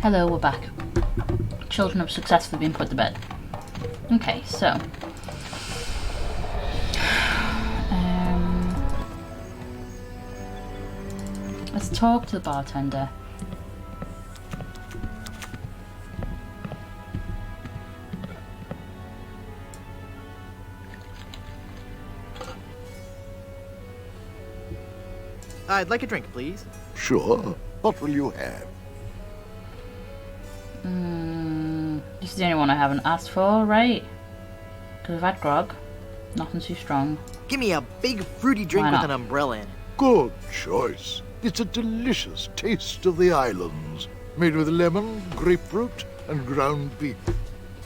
Hello, we're back. Children have successfully been put to bed. Okay, so... let's talk to the bartender. I'd like a drink, please. Sure. What will you have? This is the only one I haven't asked for, right? Because I've had grog. Nothing too strong. Give me a big fruity drink Why with not? an umbrella in it. Good choice. It's a delicious taste of the islands. Made with lemon, grapefruit, and ground beef.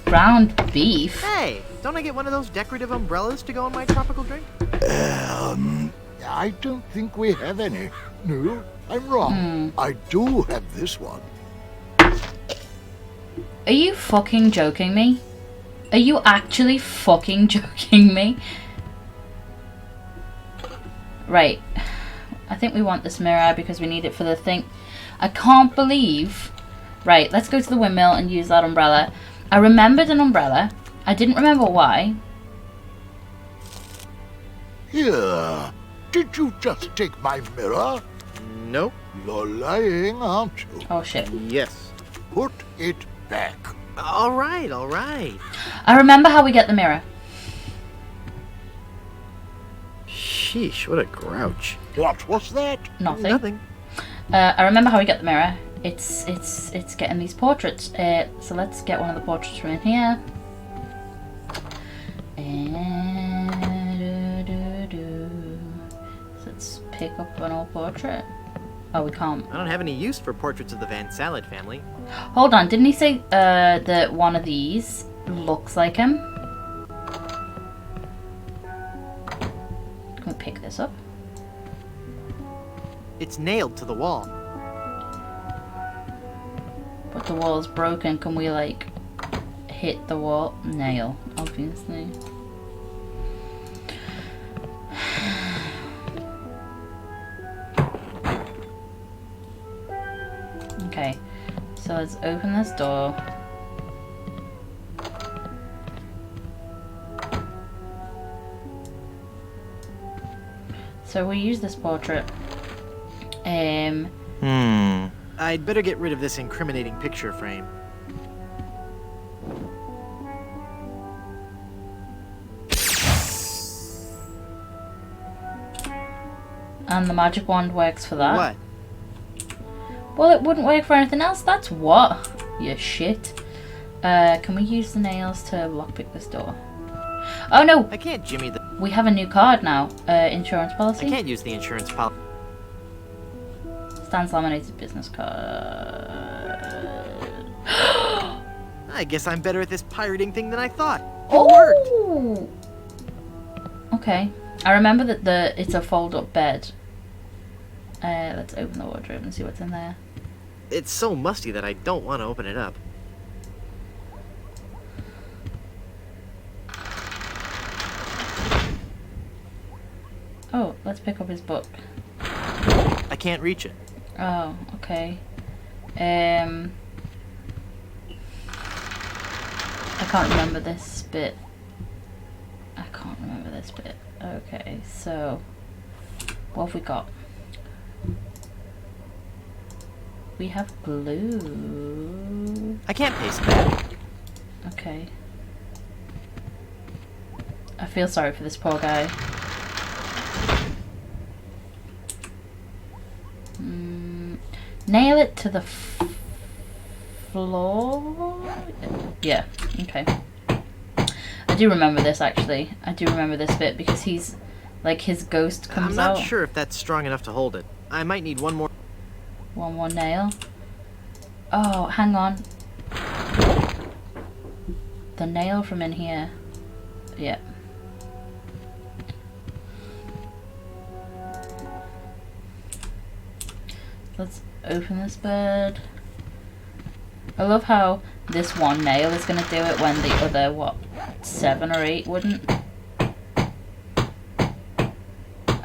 Ground beef? Hey, don't I get one of those decorative umbrellas to go on my tropical drink? I don't think we have any. No, I'm wrong. I do have this one. Are you fucking joking me? Are you actually fucking joking me? Right. I think we want this mirror because we need it for the thing. I can't believe... Right, let's go to the windmill and use that umbrella. I remembered an umbrella. I didn't remember why. Here. Did you just take my mirror? Nope. You're lying, aren't you? Oh shit. Yes. Put it back. All right, all right. I remember how we get the mirror. Sheesh, what a grouch. What was that? Nothing. Nothing. I remember how we get the mirror. It's getting these portraits. So let's get one of the portraits from in here. So let's pick up an old portrait. Oh, we can't. I don't have any use for portraits of the Van Salad family. Hold on, didn't he say that one of these looks like him? Can we pick this up? It's nailed to the wall. But the wall's broken. Can we, like, hit the wall? Nail, obviously. Okay, so let's open this door. So we use this portrait. I'd better get rid of this incriminating picture frame. And the magic wand works for that. What? Well, it wouldn't work for anything else. That's what. You shit. Can we use the nails to lockpick this door? Oh no! I can't jimmy the... We have a new card now. Insurance I policy. can't use the insurance policy. Stands laminated business card. I guess I'm better at this pirating thing than I thought. It worked! Oh! Okay. I remember that it's a fold-up bed. Let's open the wardrobe and see what's in there. It's so musty that I don't want to open it up. Oh, let's pick up his book. I can't reach it. Oh, okay. I can't remember this bit. Okay, so what have we got? We have glue. I can't paste that. Okay. I feel sorry for this poor guy. Nail it to the floor? Yeah, okay. I do remember this, actually. I do remember this bit because he's, like, his ghost comes out. I'm not sure if that's strong enough to hold it. I might need one more. One more nail. Oh, hang on. The nail from in here. Yeah. Let's open this bed. I love how this one nail is going to do it when the other, what, 7 or 8 wouldn't?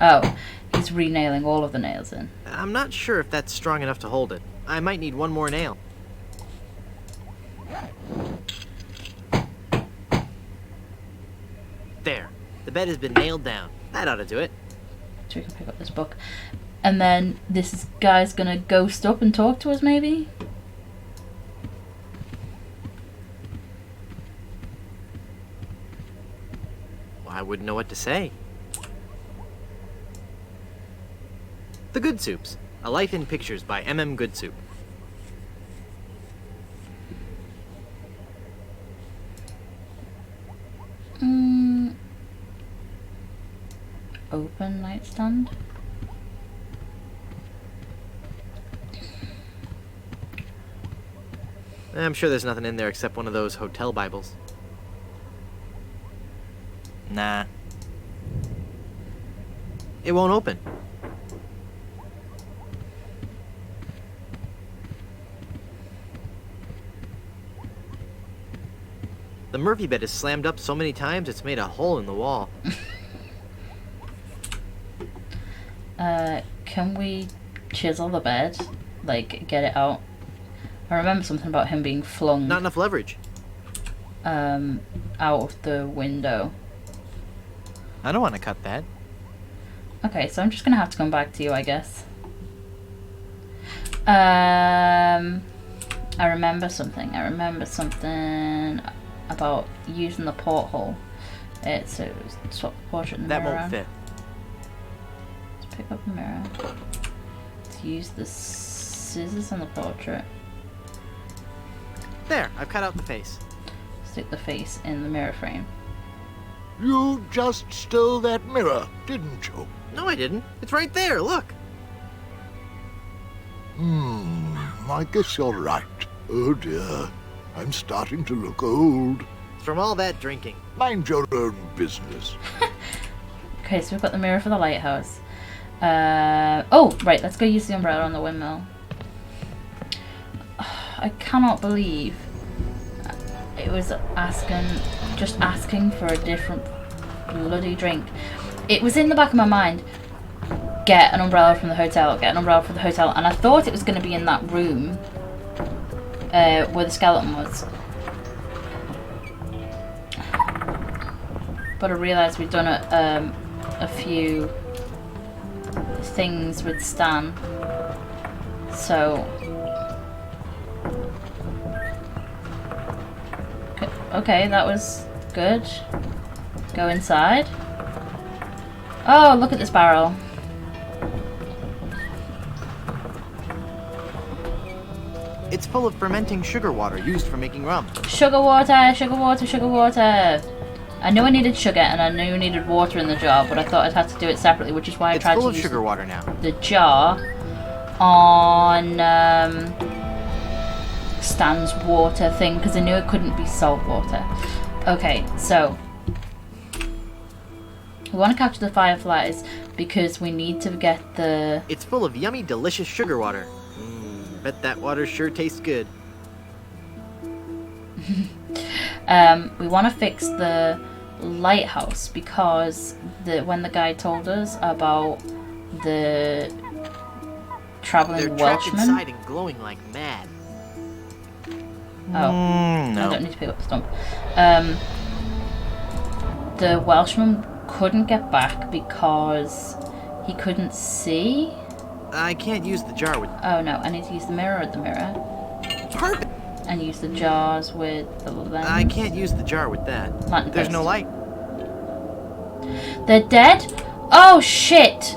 Oh, he's re-nailing all of the nails in. I'm not sure if that's strong enough to hold it. I might need one more nail. The bed has been nailed down. That ought to do it. So we can pick up this book. And then this guy's gonna ghost up and talk to us, maybe? Well, I wouldn't know what to say. The Good Soups. A Life in Pictures by M.M. Goodsoup. Open nightstand. I'm sure there's nothing in there except one of those hotel Bibles. Nah. It won't open. The Murphy bed is slammed up so many times it's made a hole in the wall. Can we chisel the bed? Like, get it out? I remember something about him being flung Not enough leverage. out of the window. I don't want to cut that. Okay, so I'm just gonna have to come back to you, I guess. I remember something. I remember something about using the porthole. It's swap the portrait and the That mirror. won't fit. Let's pick up the mirror. Let's use the scissors on the portrait. There, I've cut out the face. Stick the face in the mirror frame. You just stole that mirror, didn't you? No, I didn't. It's right there, look. I guess you're right. Oh dear, I'm starting to look old. It's from all that drinking. Mind your own business. Okay, so we've got the mirror for the lighthouse. Oh, right, let's go use the umbrella on the windmill. I cannot believe it was just asking for a different bloody drink. It was in the back of my mind, get an umbrella from the hotel, get an umbrella from the hotel, and I thought it was going to be in that room where the skeleton was. But I realised we'd done a few things with Stan, so okay, that was good. Go inside. Oh, look at this barrel. It's full of fermenting sugar water used for making rum. Sugar water, sugar water, sugar water. I knew I needed sugar and I knew I needed water in the jar, but I thought I'd have to do it separately, which is why I It's tried full to of use sugar water now. the jar on Stan's water thing, because I knew it couldn't be salt water. Okay, so we want to capture the fireflies because we need to get the... It's full of yummy, delicious sugar water. Bet that water sure tastes good. we want to fix the lighthouse because when the guy told us about the traveling They're trapped Welshman... inside and glowing like mad. Oh, no. I don't need to pick up the stump. The Welshman couldn't get back because he couldn't see. I can't use the jar with... Oh no, I need to use the mirror with the mirror. Perfect! And use the jars with the lens. I can't use the jar with that. Lantern There's post. no light. They're dead? Oh shit!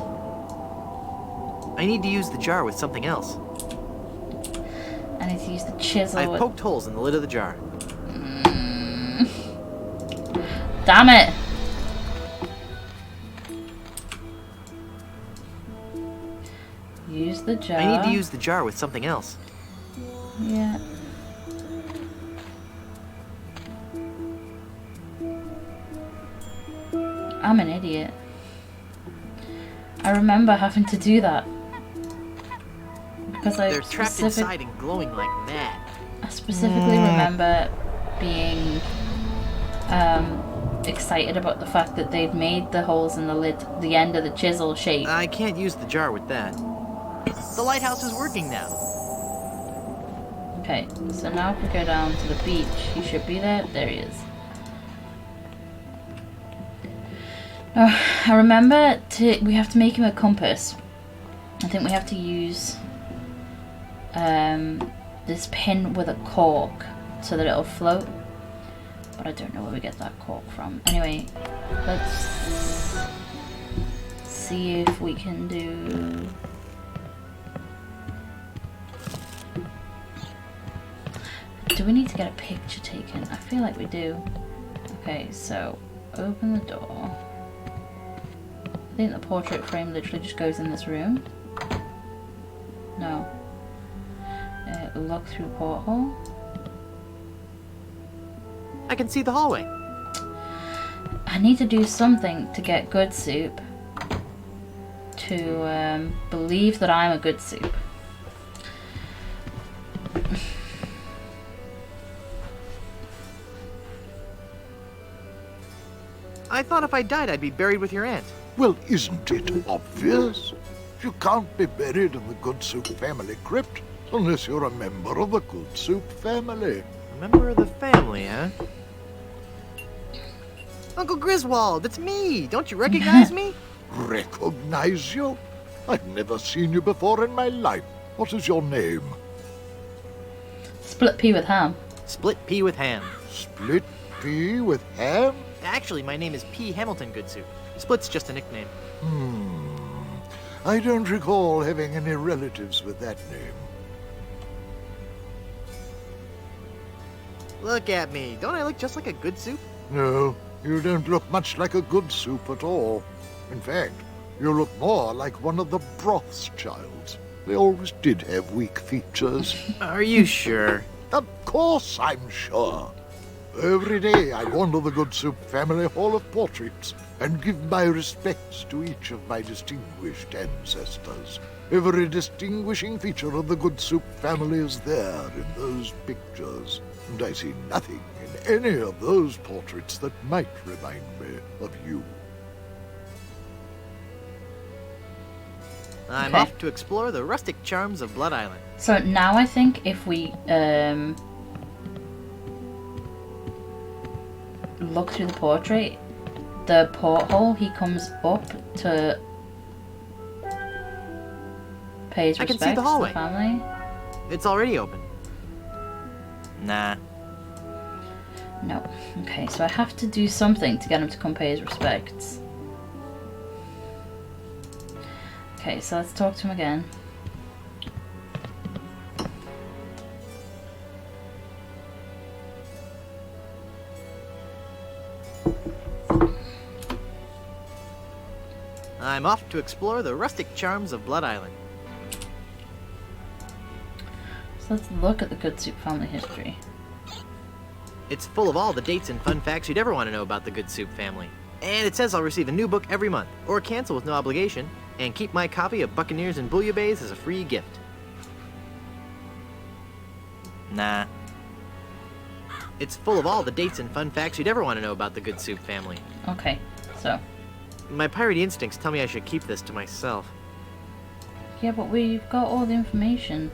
I need to use the jar with something else. I need to use the chisel I've with... poked holes in the lid of the jar. Damn it! Use the jar. I need to use the jar with something else. Yeah. I'm an idiot. I remember having to do that. Because They're trapped inside and glowing like mad. I specifically remember being excited about the fact that they'd made the holes in the lid, the end of the chisel shape. I can't use the jar with that. The lighthouse is working now. Okay, so now if we go down to the beach, he should be there. There he is. I remember we have to make him a compass. I think we have to use this pin with a cork so that it'll float. But I don't know where we get that cork from. Anyway, let's see if we can do... Do we need to get a picture taken? I feel like we do. Okay, so open the door. I think the portrait frame literally just goes in this room. No. Look through porthole. I can see the hallway. I need to do something to get good soup to believe that I'm a good soup. I thought if I died, I'd be buried with your aunt. Well, isn't it obvious? You can't be buried in the Good Soup family crypt unless you're a member of the Good Soup family. A member of the family, huh? Uncle Griswold, it's me! Don't you recognize me? Recognize you? I've never seen you before in my life. What is your name? Split pea with ham. Split pea with ham. Split pea with ham? Actually, my name is P. Hamilton Good Soup. Split's just a nickname. I don't recall having any relatives with that name. Look at me. Don't I look just like a Good Soup? No, you don't look much like a Good Soup at all. In fact, you look more like one of the Brothschilds. They always did have weak features. Are you sure? Of course I'm sure. Every day I wander the Good Soup family hall of portraits and give my respects to each of my distinguished ancestors. Every distinguishing feature of the Good Soup family is there in those pictures, and I see nothing in any of those portraits that might remind me of you. I'm Okay. off to explore the rustic charms of Blood Island. So now I think if we look through the portrait, the porthole, he comes up to pay his I can respects see the to hallway. the family. It's already open. Nah. No. Okay, so I have to do something to get him to come pay his respects. Okay, so let's talk to him again. I'm off to explore the rustic charms of Blood Island. So let's look at the Good Soup family history. It's full of all the dates and fun facts you'd ever want to know about the Good Soup family. And it says I'll receive a new book every month, or cancel with no obligation, and keep my copy of Buccaneers and Bouillabaisse as a free gift. Nah. It's full of all the dates and fun facts you'd ever want to know about the Good Soup family. Okay, so. My piratey instincts tell me I should keep this to myself. Yeah, but we've got all the information.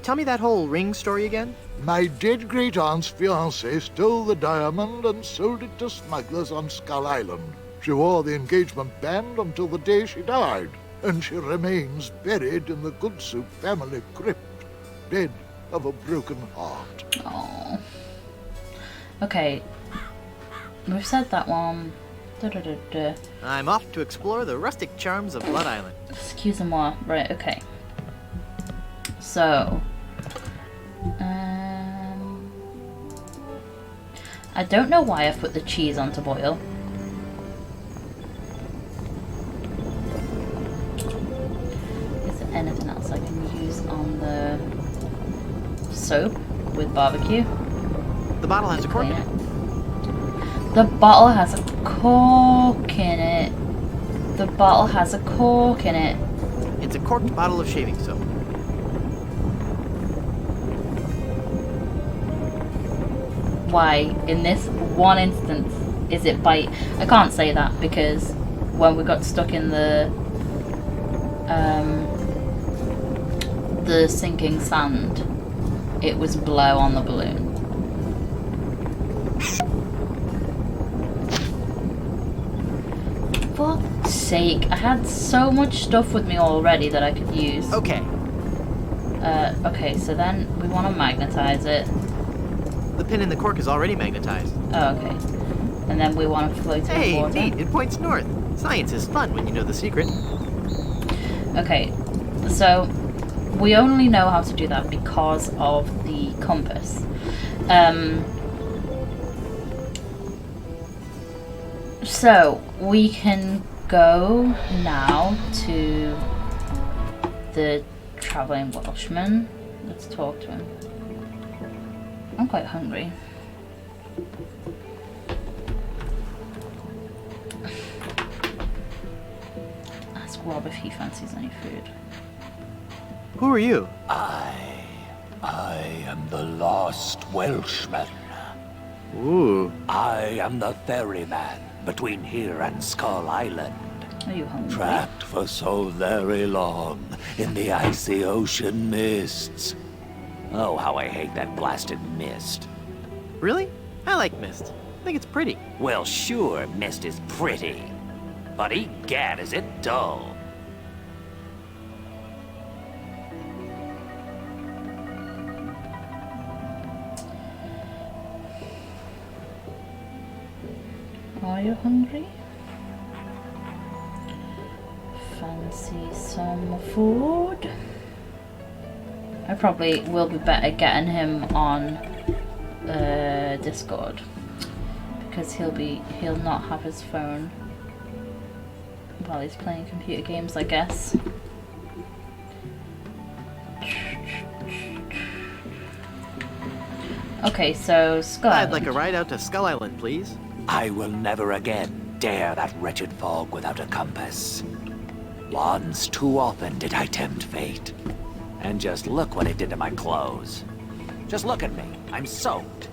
Tell me that whole ring story again? My dead great-aunt's fiancé stole the diamond and sold it to smugglers on Skull Island. She wore the engagement band until the day she died, and she remains buried in the Good Soup family crypt, dead of a broken heart. Oh. Okay. We've said that one. Da-da-da-da. I'm off to explore the rustic charms of Blood Island. Excusez-moi. Right, okay. So. I don't know why I've put the cheese on to boil. Is there anything else I can use on the soap with barbecue? The bottle has a cork in Clean it. it. The bottle has a cork in it. The bottle has a cork in it. It's a corked bottle of shaving soap. Why, in this one instance, is it bite? I can't say that because when we got stuck in the sinking sand, it was blow on the balloon. God's sake. I had so much stuff with me already that I could use. Okay. Okay, so then we want to magnetize it. The pin in the cork is already magnetized. Oh, okay. And then we want to float in Hey, water. neat. It points north. Science is fun when you know the secret. Okay, so we only know how to do that because of the compass. So we can go now to the traveling Welshman. Let's talk to him. I'm quite hungry. Ask Rob if he fancies any food. Who are you? I am the lost Welshman. Ooh. I am the ferryman between here and Skull Island. Are you hungry? Trapped for so very long in the icy ocean mists. Oh, how I hate that blasted mist. Really? I like mist. I think it's pretty. Well, sure, mist is pretty. But egad, is it dull. Are you hungry? Fancy some food? I probably will be better getting him on Discord because he'll not have his phone while he's playing computer games, I guess. Okay, so Skull I'd Island. like a ride out to Skull Island, please. I will never again dare that wretched fog without a compass. Once too often did I tempt fate. And just look what it did to my clothes. Just look at me. I'm soaked.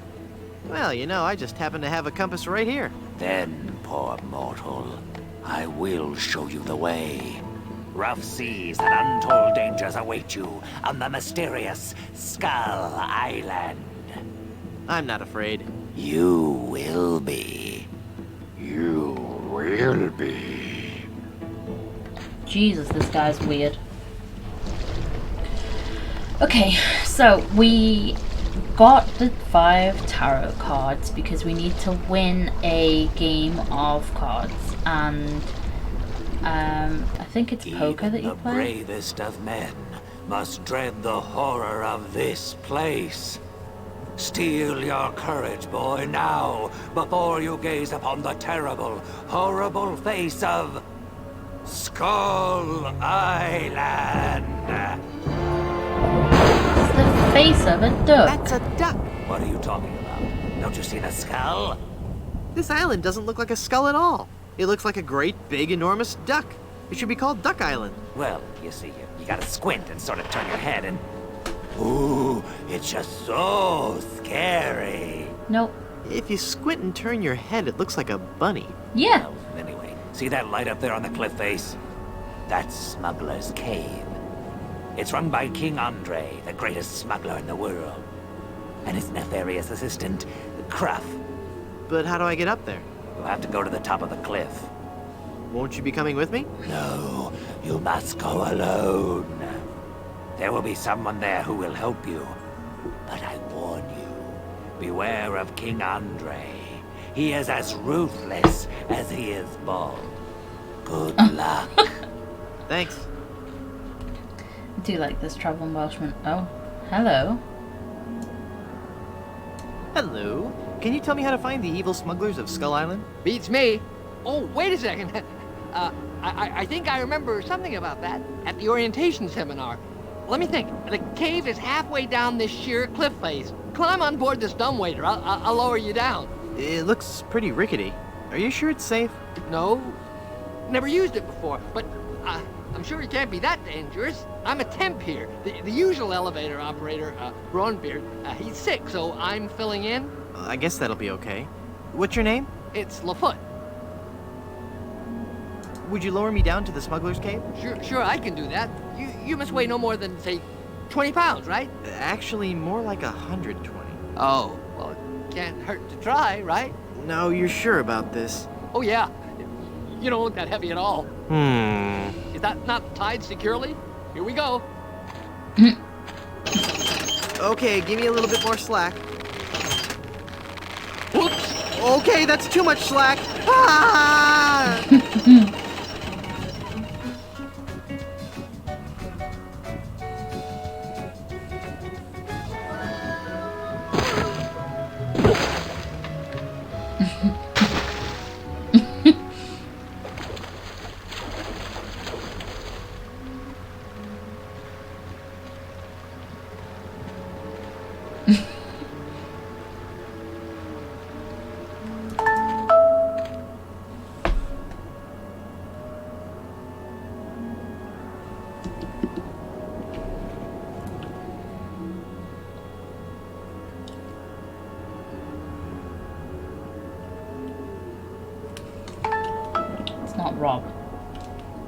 Well, you know, I just happen to have a compass right here. Then, poor mortal, I will show you the way. Rough seas and untold dangers await you on the mysterious Skull Island. I'm not afraid. You will be. You will be. Jesus, this guy's weird. Okay, so we got the 5 tarot cards because we need to win a game of cards, and I think it's poker that you Even the play. bravest of men must dread the horror of this place. Steel your courage, boy, now, before you gaze upon the terrible, horrible face of Skull Island. It's the face of a duck. That's a duck. What are you talking about? Don't you see the skull? This island doesn't look like a skull at all. It looks like a great, big, enormous duck. It should be called Duck Island. Well, you see, you gotta squint and sort of turn your head and... Ooh, it's just so scary. Nope. If you squint and turn your head, it looks like a bunny. Yeah. Well, anyway, see that light up there on the cliff face? That's Smuggler's Cave. It's run by King Andre, the greatest smuggler in the world. And his nefarious assistant, Cruff. But how do I get up there? You'll have to go to the top of the cliff. Won't you be coming with me? No, you must go alone. There will be someone there who will help you. But I warn you, beware of King Andre. He is as ruthless as he is bald. Good luck. Thanks. I do like this traveling Welshman. Oh, hello. Hello. Can you tell me how to find the evil smugglers of Skull Island? Beats me. Oh, wait a second. I think I remember something about that at the orientation seminar. Let me think. The cave is halfway down this sheer cliff face. Climb on board this dumbwaiter. I'll lower you down. It looks pretty rickety. Are you sure it's safe? No, never used it before, but I'm sure it can't be that dangerous. I'm a temp here. The usual elevator operator, Braunbeard, he's sick, so I'm filling in. I guess that'll be okay. What's your name? It's Lafoot. Would you lower me down to the smuggler's cave? Sure, I can do that. You must weigh no more than, say, 20 pounds, right? Actually, more like 120. Oh, well, it can't hurt to try, right? No, you're sure about this? Oh, yeah. You don't look that heavy at all. Is that not tied securely? Here we go. Okay, give me a little bit more slack. Whoops. Okay, that's too much slack. Ah! It's not Rob.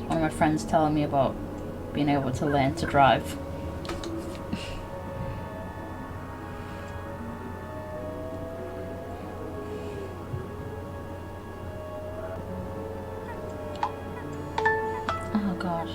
One of my friends telling me about being able to learn to drive. Oh god.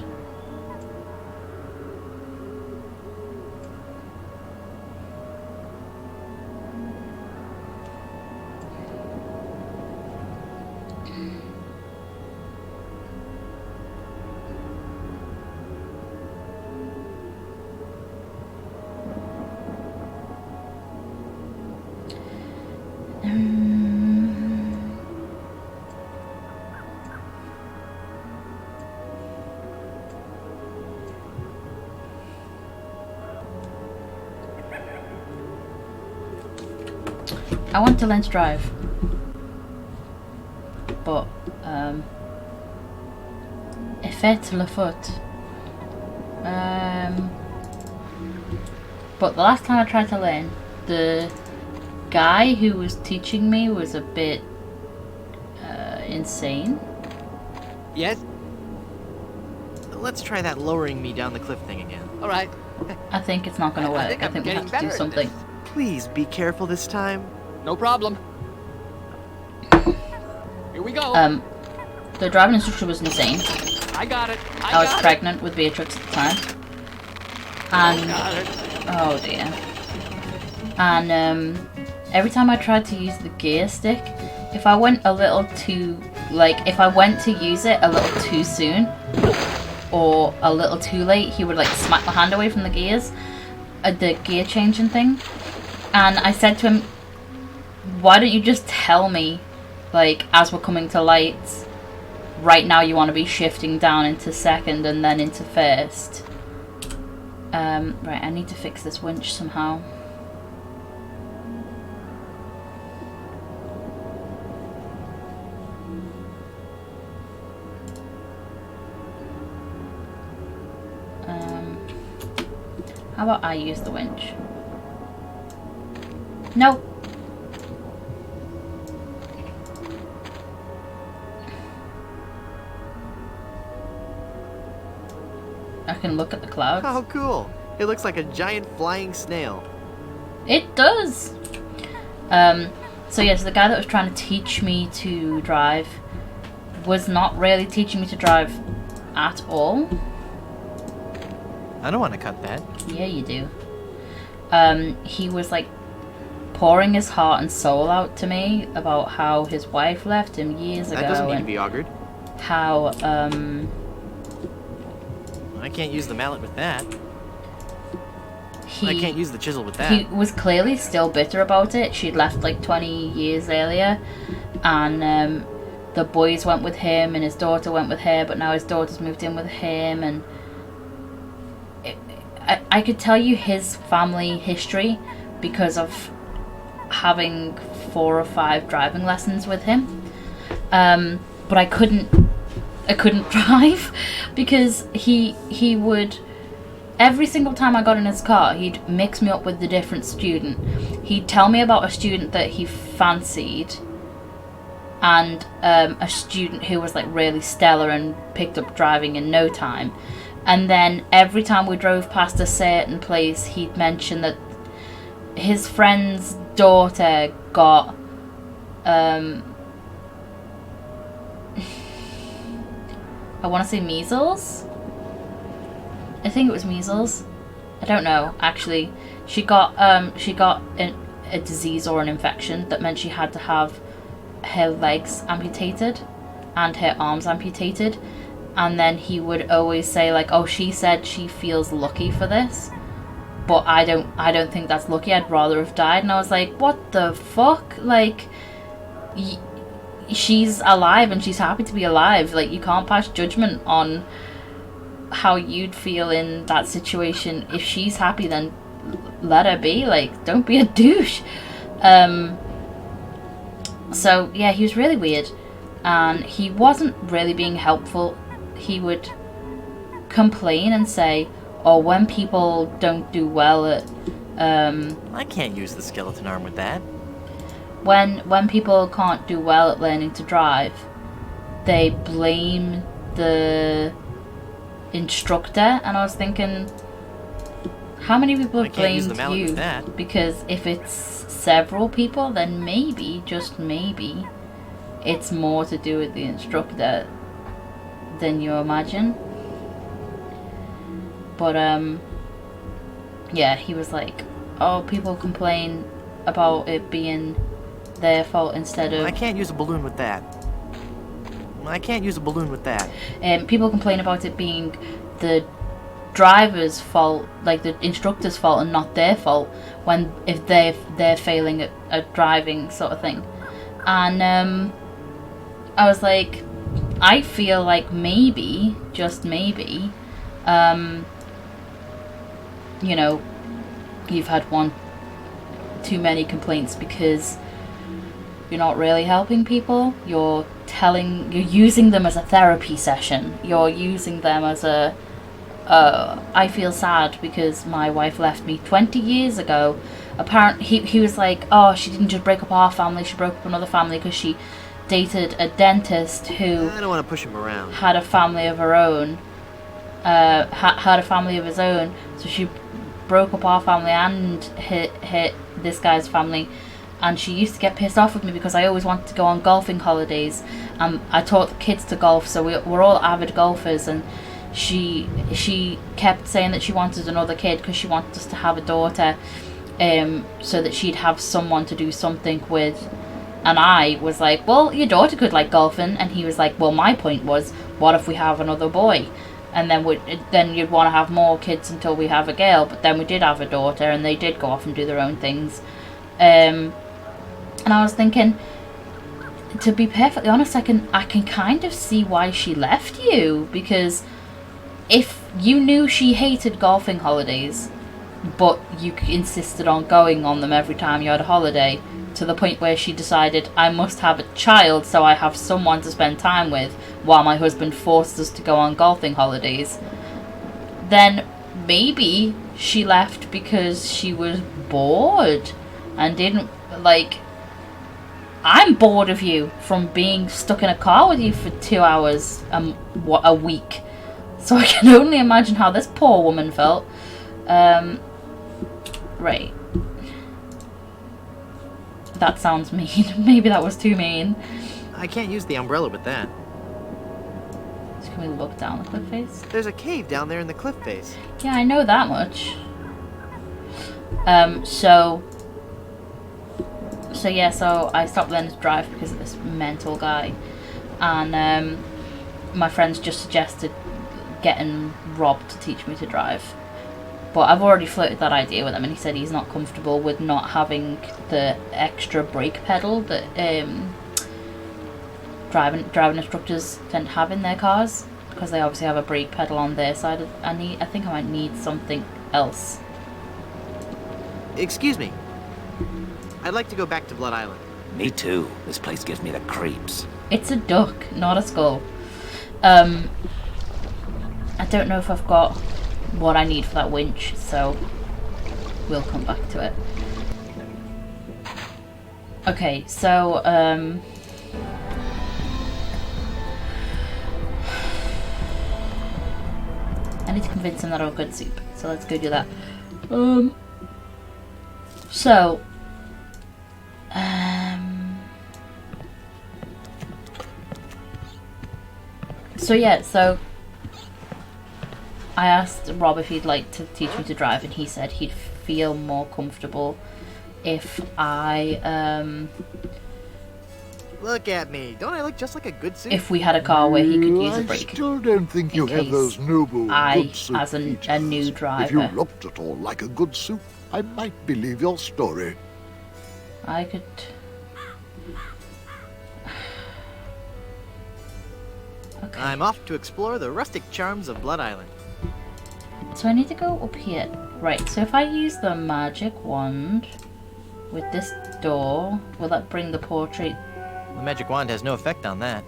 I want to learn to drive, but effet le foot. But the last time I tried to learn, the guy who was teaching me was a bit insane. Yes? Let's try that lowering me down the cliff thing again. All right. I think it's not going to work. I I'm think we getting have to do better at something. this. Please be careful this time. No problem. Here we go. The driving instructor was insane. I got it. I was got it. pregnant with Beatrix at the time. I And got it. oh dear. And every time I tried to use the gear stick, if I went a little too, like, if I went to use it a little too soon or a little too late, he would like smack my hand away from the gears, the gear changing thing. And I said to him, why don't you just tell me, like, as we're coming to lights, right now you want to be shifting down into second and then into first. Right, I need to fix this winch somehow. How about I use the winch? No. I can look at the clouds. Oh, cool. It looks like a giant flying snail. It does. So yes, the guy that was trying to teach me to drive was not really teaching me to drive at all. I don't want to cut that. Yeah, you do. He was like pouring his heart and soul out to me about how his wife left him years ago. That doesn't need to and be augured. how I can't use the mallet with that. he I can't use the chisel with that. he was clearly still bitter about it. She'd left like 20 years earlier, and the boys went with him and his daughter went with her, but now his daughter's moved in with him, and I could tell you his family history because of having 4 or 5 driving lessons with him, but I couldn't drive because he would, every single time I got in his car, he'd mix me up with the different student. He'd tell me about a student that he fancied and a student who was like really stellar and picked up driving in no time. And then every time we drove past a certain place, he'd mention that his friend's daughter got I want to say measles. I think it was measles. I don't know, actually. She got a disease or an infection that meant she had to have her legs amputated and her arms amputated. And then he would always say, like, oh, she said she feels lucky for this, but I don't think that's lucky. I'd rather have died. And I was like, what the fuck? Like, she's alive and she's happy to be alive. Like, you can't pass judgment on how you'd feel in that situation. If she's happy, then let her be. Like, don't be a douche. So yeah, he was really weird, and he wasn't really being helpful. He would complain and say, oh, when people don't do well at I can't use the skeleton arm with that. when people can't do well at learning to drive, they blame the instructor. And I was thinking, how many people have I can't use blamed the mallet you? with that. Because if it's several people, then maybe, just maybe, it's more to do with the instructor than you imagine. But yeah, he was like, oh, people complain about it being their fault instead of... I can't use a balloon with that. I can't use a balloon with that. people complain about it being the driver's fault, like the instructor's fault, and not their fault when if they're failing at driving, sort of thing. And I was like, I feel like maybe, just maybe, you know, you've had one too many complaints because you're not really helping people. You're using them as a therapy session. You're using them as a I feel sad because my wife left me 20 years ago. Apparently, he was like, oh, she didn't just break up our family, she broke up another family because she dated a dentist who I don't want to push him around. had a family of her own. Had a family of his own, so she broke up our family and hit this guy's family. And she used to get pissed off with me because I always wanted to go on golfing holidays. I taught the kids to golf, so we're all avid golfers. And she kept saying that she wanted another kid because she wanted us to have a daughter, so that she'd have someone to do something with. And I was like, well, your daughter could like golfing. And he was like, well, my point was, what if we have another boy? And then you'd want to have more kids until we have a girl. But then we did have a daughter, and they did go off and do their own things. And I was thinking, to be perfectly honest, I can kind of see why she left you. Because if you knew she hated golfing holidays, but you insisted on going on them every time you had a holiday, to the point where she decided, I must have a child so I have someone to spend time with while my husband forced us to go on golfing holidays, then maybe she left because she was bored and didn't, like, I'm bored of you from being stuck in a car with you for 2 hours a week. So I can only imagine how this poor woman felt. Right. That sounds mean. Maybe that was too mean. I can't use the umbrella with that. So can we look down the cliff face? There's a cave down there in the cliff face. Yeah, I know that much. So I stopped learning to drive because of this mental guy. And my friends just suggested getting Rob to teach me to drive. But I've already floated that idea with him, and he said he's not comfortable with not having the extra brake pedal that driving instructors tend to have in their cars, because they obviously have a brake pedal on their side. I think I might need something else. Excuse me. I'd like to go back to Blood Island. Me too. This place gives me the creeps. It's a duck, not a skull. I don't know if I've got what I need for that winch, so we'll come back to it. Okay, so I need to convince him that I've good soup, so let's go do that. So yeah, so I asked Rob if he'd like to teach me to drive, and he said he'd feel more comfortable if I Look at me. Don't I look just like a good suit? if we had a car where he could use a I brake. still don't think you in have case those noble I, good suit as a features. new If you driver, looked at all like a good suit, I might believe your story. I could. Okay. I'm off to explore the rustic charms of Blood Island. So I need to go up here. Right, so if I use the magic wand with this door, will that bring the portrait? The magic wand has no effect on that.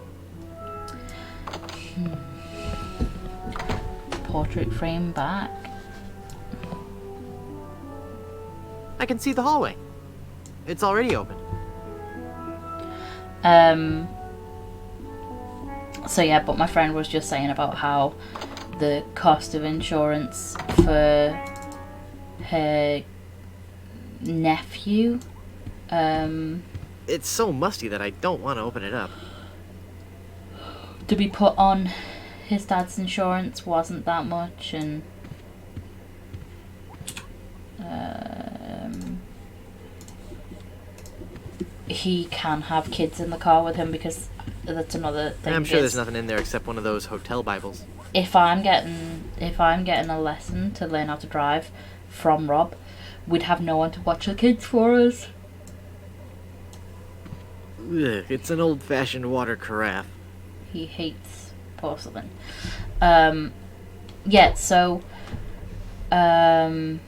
Portrait frame back? I can see the hallway. It's already open. So yeah, but my friend was just saying about how the cost of insurance for her nephew, It's so musty that I don't want to open it up. to be put on his dad's insurance wasn't that much, and he can have kids in the car with him, because that's another thing. I'm sure is there's nothing in there except one of those hotel Bibles. if I'm getting a lesson to learn how to drive from Rob, we'd have no one to watch the kids for us. Ugh, it's an old-fashioned water carafe. He hates porcelain. Yeah, so can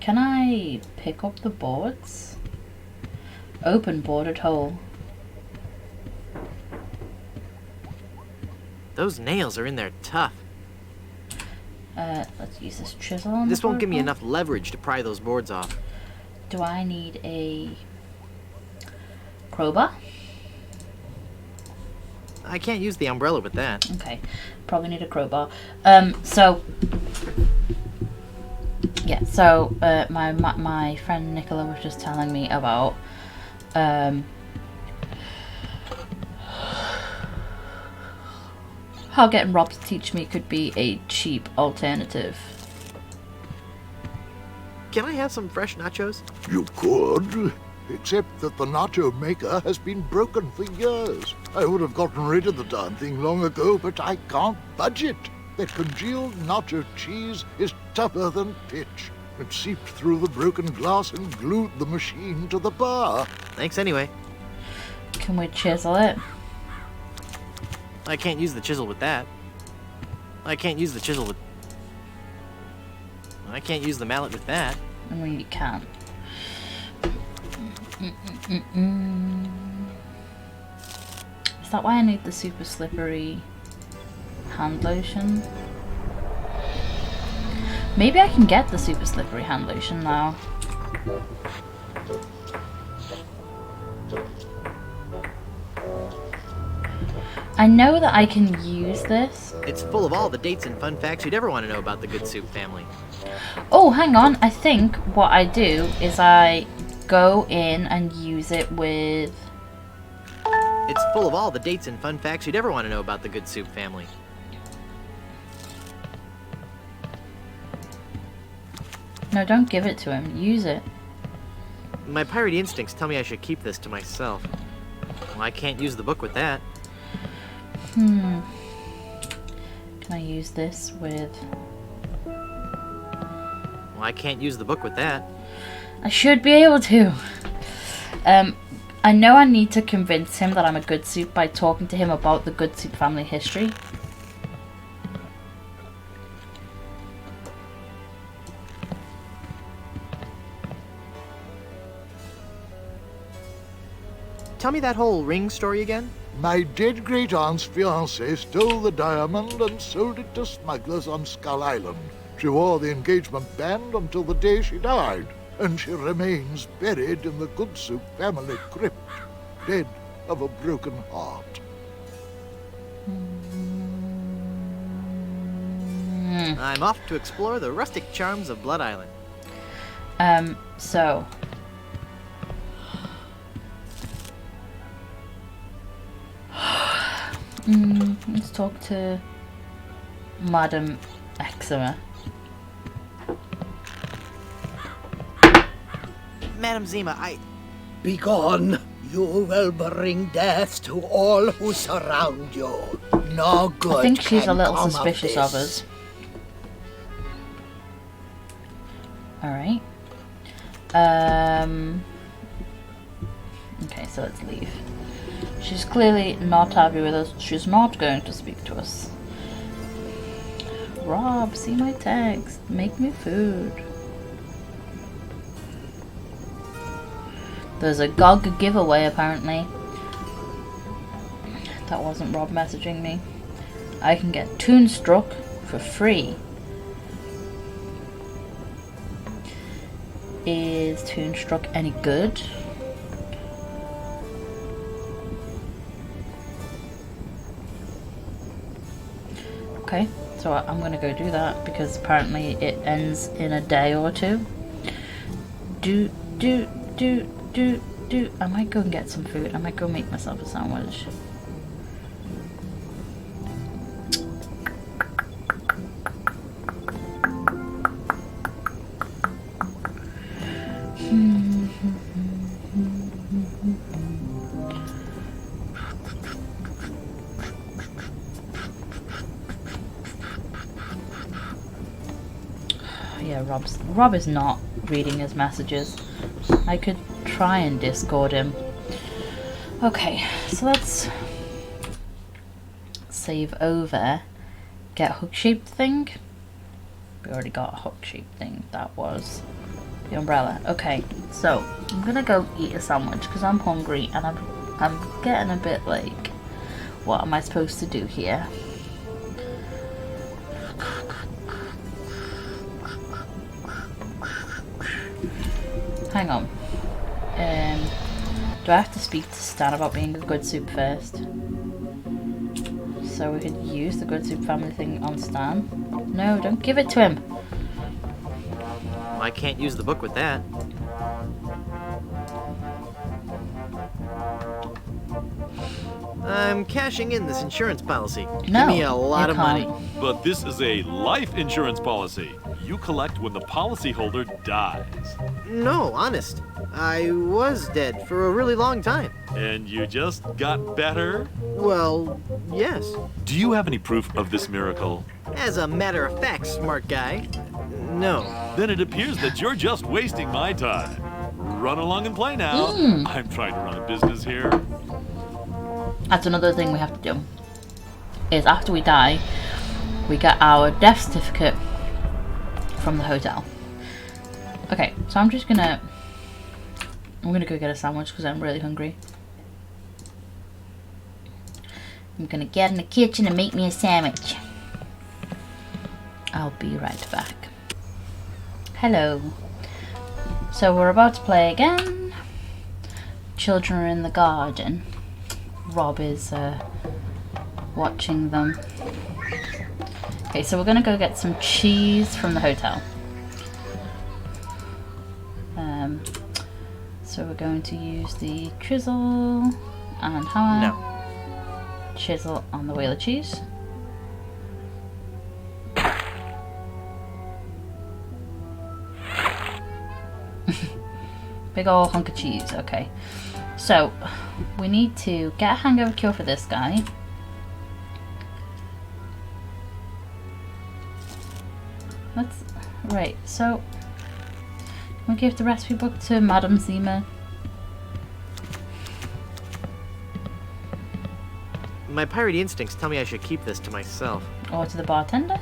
I pick up the boards? Open boarded hole. Those nails are in there tough. Let's use this chisel on This the won't give me board. enough leverage to pry those boards off. Do I need a crowbar? I can't use the umbrella with that. Okay, probably need a crowbar. So yeah, so my friend Nicola was just telling me about how getting Rob to teach me could be a cheap alternative. Can I have some fresh nachos? You could, except that the nacho maker has been broken for years. I would have gotten rid of the darn thing long ago, but I can't budge it. That congealed nacho cheese is tougher than pitch. It seeped through the broken glass and glued the machine to the bar. Thanks anyway. Can we chisel it? I can't use the chisel with that. I can't use the chisel with... I can't use the mallet with that. I mean, you can. Is that why I need the super slippery hand lotion? Maybe I can get the super slippery hand lotion now. I know that I can use this. It's full of all the dates and fun facts you'd ever want to know about the Good Soup family. Oh, hang on. I think what I do is I go in and use it with... It's full of all the dates and fun facts you'd ever want to know about the Good Soup family. No, don't give it to him. Use it. My piratey instincts tell me I should keep this to myself. Well, I can't use the book with that. Can I use this with... Well, I can't use the book with that. I should be able to. I know I need to convince him that I'm a good soup by talking to him about the Good Soup family history. Tell me that whole ring story again. My dead great-aunt's fiancé stole the diamond and sold it to smugglers on Skull Island. She wore the engagement band until the day she died, and she remains buried in the Good Soup family crypt, dead of a broken heart. I'm off to explore the rustic charms of Blood Island. So... Let's talk to Madam Eczema. Madam Zima, Begone! You will bring death to all who surround you. No good. I think she's a can little come suspicious of of this. us. Alright. Okay, so let's leave. She's clearly not happy with us. She's not going to speak to us. Rob, see my text. Make me food. There's a GOG giveaway apparently. That wasn't Rob messaging me. I can get Toonstruck for free. Is Toonstruck any good? Okay, so I'm gonna go do that because apparently it ends in a day or two. I might go and get some food. I might go make myself a sandwich. Yeah, Rob is not reading his messages. I could try and Discord him. Okay, so let's save over. Get hook-shaped thing. We already got a hook-shaped thing. That was the umbrella. Okay, so I'm gonna go eat a sandwich because I'm hungry and I'm getting a bit like, what am I supposed to do here? Hang on. Do I have to speak to Stan about being a good soup first? So we could use the good soup family thing on Stan? No, don't give it to him. I can't use the book with that. I'm cashing in this insurance policy. No, Give me a lot you of money. can't. But this is a life insurance policy. You collect when the policyholder dies. No, honest. I was dead for a really long time. And you just got better? Well, yes. Do you have any proof of this miracle? As a matter of fact, smart guy. No. Then it appears that you're just wasting my time. Run along and play now. I'm trying to run a business here. That's another thing we have to do. Is after we die, we get our death certificate from the hotel. Okay, so I'm gonna go get a sandwich because I'm really hungry. I'm gonna get in the kitchen and make me a sandwich. I'll be right back. Hello. So we're about to play again. Children are in the garden. Rob is watching them. Okay, so we're gonna go get some cheese from the hotel. So we're going to use the chisel and hammer. No. Chisel on the wheel of cheese. Big ol' hunk of cheese, okay. So, we need to get a hangover cure for this guy. Right, so we'll give the recipe book to Madam Zima. My piratey instincts tell me I should keep this to myself. Or to the bartender.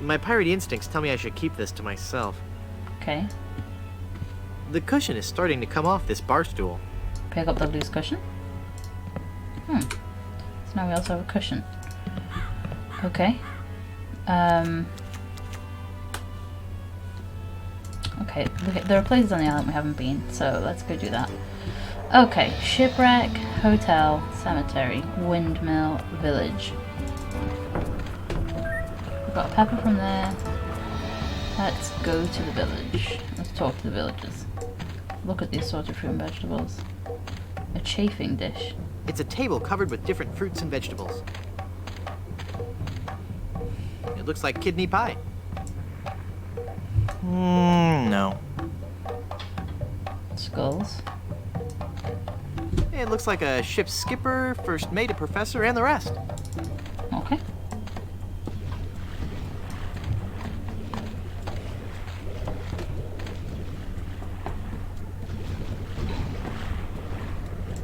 My piratey instincts tell me I should keep this to myself. Okay. The cushion is starting to come off this bar stool. Pick up the loose cushion. So now we also have a cushion. Okay. Okay, there are places on the island we haven't been, so let's go do that. Okay, shipwreck, hotel, cemetery, windmill, village. We've got a pepper from there. Let's go to the village. Let's talk to the villagers. Look at the assorted fruit and vegetables. A chafing dish. It's a table covered with different fruits and vegetables. It looks like kidney pie. No. Skulls. It looks like a ship's skipper, first mate, a professor, and the rest. Okay.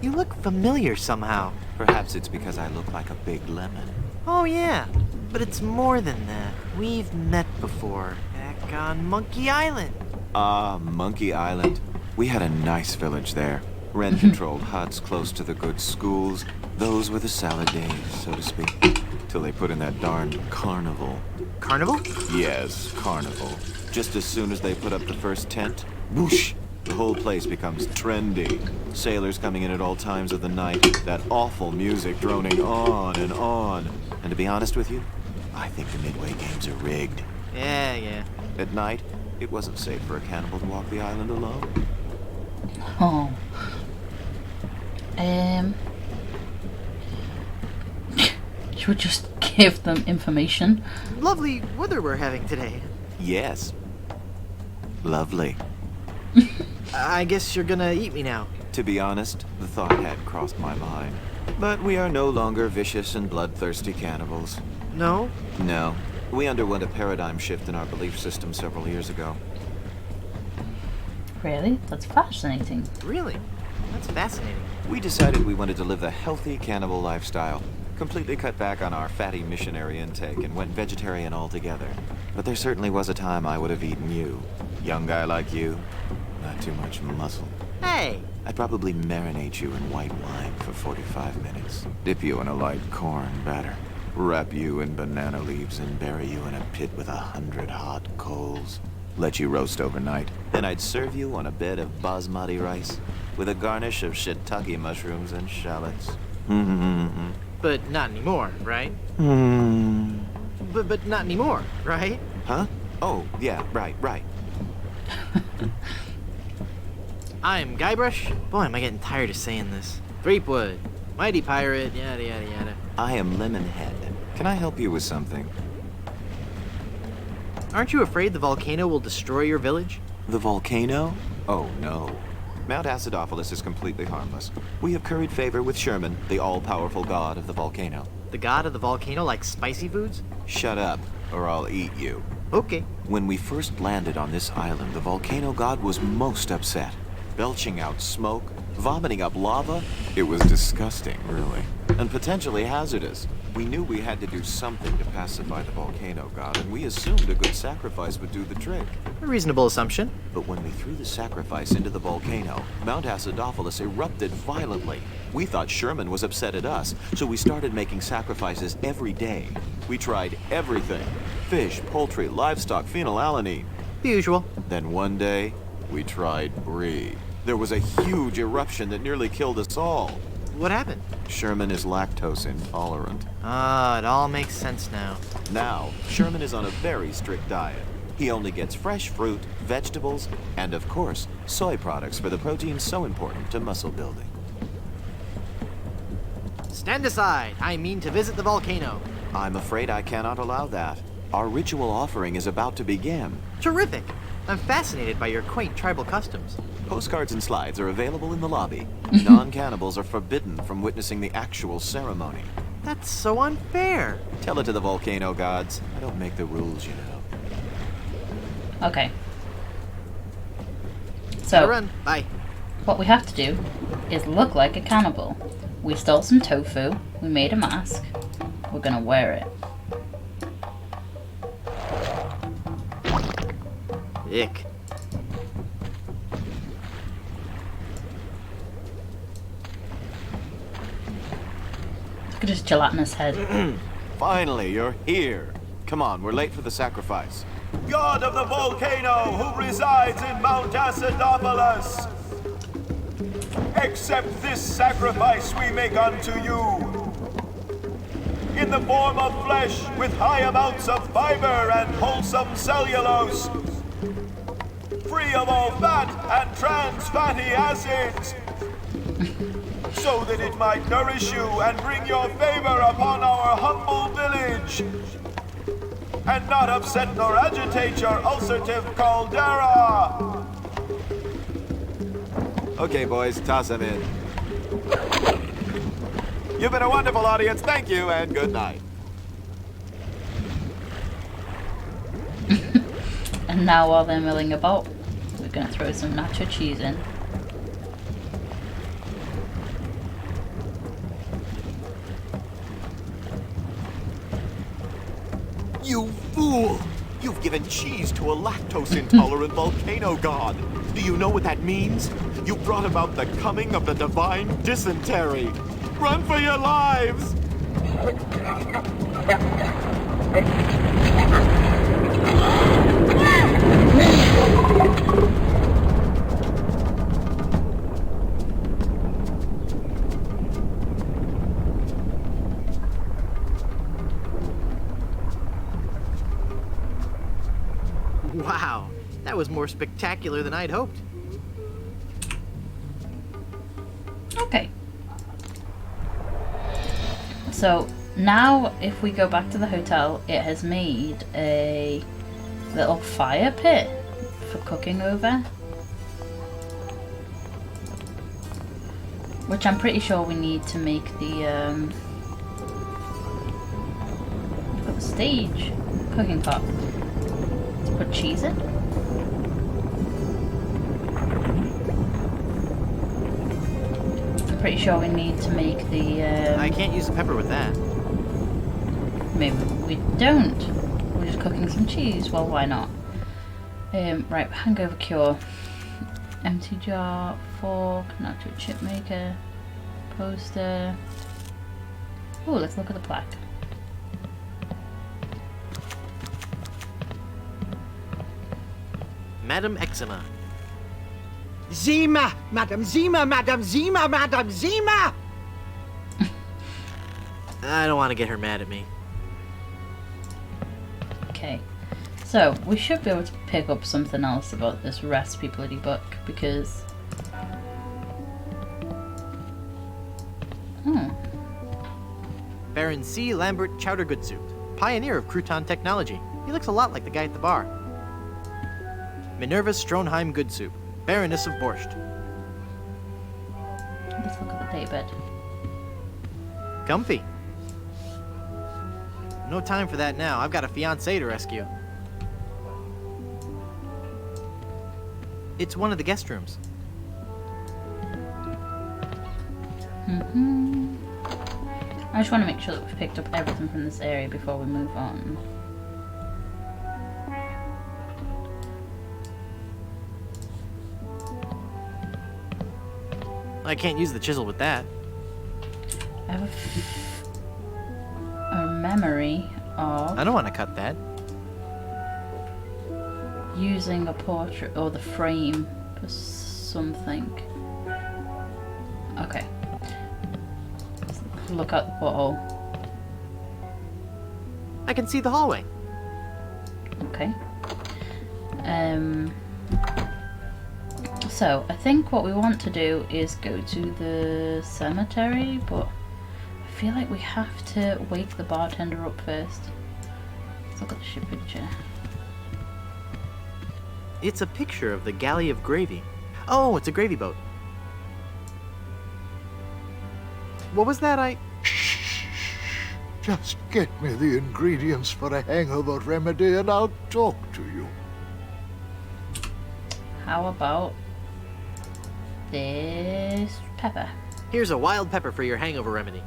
You look familiar somehow. Perhaps it's because I look like a big lemon. Oh yeah, but it's more than that. We've met before, back on Monkey Island. Ah, Monkey Island. We had a nice village there. Rent-controlled huts close to the good schools. Those were the salad days, so to speak. Till they put in that darned carnival. Carnival? Yes, carnival. Just as soon as they put up the first tent, whoosh! The whole place becomes trendy. Sailors coming in at all times of the night, that awful music droning on and on. And to be honest with you, I think the Midway games are rigged. Yeah. At night, it wasn't safe for a cannibal to walk the island alone. Oh. You would just give them information. Lovely weather we're having today. Yes. Lovely. I guess you're gonna eat me now. To be honest, the thought had crossed my mind. But we are no longer vicious and bloodthirsty cannibals. No? No. We underwent a paradigm shift in our belief system several years ago. Really? That's fascinating. Really? That's fascinating. We decided we wanted to live the healthy cannibal lifestyle. Completely cut back on our fatty missionary intake and went vegetarian altogether. But there certainly was a time I would have eaten you. Young guy like you. Not too much muscle. Hey! I'd probably marinate you in white wine for 45 minutes. Dip you in a light corn batter. Wrap you in banana leaves and bury you in a pit with 100 hot coals. Let you roast overnight. Then I'd serve you on a bed of basmati rice with a garnish of shiitake mushrooms and shallots. But not anymore, right? But not anymore, right? Huh? Oh, yeah, right. I'm Guybrush. Boy, am I getting tired of saying this. Threepwood, mighty pirate, yada yada yada. I am Lemonhead. Can I help you with something? Aren't you afraid the volcano will destroy your village? The volcano? Oh, no. Mount Acidophilus is completely harmless. We have curried favor with Sherman, the all-powerful god of the volcano. The god of the volcano likes spicy foods? Shut up, or I'll eat you. Okay. When we first landed on this island, the volcano god was most upset. Belching out smoke, vomiting up lava. It was disgusting, really. And potentially hazardous. We knew we had to do something to pacify the volcano god, and we assumed a good sacrifice would do the trick. A reasonable assumption. But when we threw the sacrifice into the volcano, Mount Acidophilus erupted violently. We thought Sherman was upset at us, so we started making sacrifices every day. We tried everything. Fish, poultry, livestock, phenylalanine. The usual. Then one day, we tried brie. There was a huge eruption that nearly killed us all. What happened? Sherman is lactose intolerant. Ah, it all makes sense now. Now, Sherman is on a very strict diet. He only gets fresh fruit, vegetables, and of course, soy products for the protein so important to muscle building. Stand aside. I mean to visit the volcano. I'm afraid I cannot allow that. Our ritual offering is about to begin. Terrific. I'm fascinated by your quaint tribal customs. Postcards and slides are available in the lobby. Non-cannibals are forbidden from witnessing the actual ceremony. That's so unfair. Tell it to the volcano gods. I don't make the rules, you know. Okay. Gotta So, run. Bye. what we have to do is look like a cannibal. We stole some tofu. We made a mask. We're gonna wear it. Ick. Look at his gelatinous head. Finally, you're here. Come on, we're late for the sacrifice. God of the volcano who resides in Mount Acidophilus, accept this sacrifice we make unto you. In the form of flesh with high amounts of fiber and wholesome cellulose, free of all fat and trans fatty acids. so that it might nourish you and bring your favor upon our humble village, and not upset nor agitate your ulcerative caldera. Okay, boys, toss him in. You've been a wonderful audience. Thank you, and good night. And now while they're milling about, we're going to throw some nacho cheese in. You fool! You've given cheese to a lactose-intolerant volcano god. Do you know what that means? You brought about the coming of the divine dysentery. Run for your lives! Wow, that was more spectacular than I'd hoped. Okay. So now if we go back to the hotel, it has made a little fire pit for cooking over. Which I'm pretty sure we need to make the stage cooking pot. Let's put cheese in. I'm pretty sure we need to make the I can't use the pepper with that. maybe we don't. We're just cooking some cheese. Well, why not? Right, hangover cure. Empty jar, fork, nacho chip maker, poster. Oh, let's look at the plaque. Madam Eczema. Zima, Madam Zima, Madam Zima, Madam Zima! I don't want to get her mad at me. Okay, so we should be able to pick up something else about this recipe bloody book because. Baron C. Lambert Chowdergoodsoup, pioneer of crouton technology. He looks a lot like the guy at the bar. Minerva Stronheim Goodsoup, Baroness of Borscht. Let's look at the daybed. Comfy. No time for that now. I've got a fiancé to rescue. It's one of the guest rooms. I just want to make sure that we've picked up everything from this area before we move on. I can't use the chisel with that. I have a memory of I don't want to cut that. using a portrait or the frame for something. Okay. Let's look at the porthole. I can see the hallway. Okay. So I think what we want to do is go to the cemetery, but I feel like we have to wake the bartender up first. Let's look at the ship picture. It's a picture of the Galley of Gravy. Oh, it's a gravy boat. What was that? Just get me the ingredients for a hangover remedy and I'll talk to you. How about this pepper? Here's a wild pepper for your hangover remedy.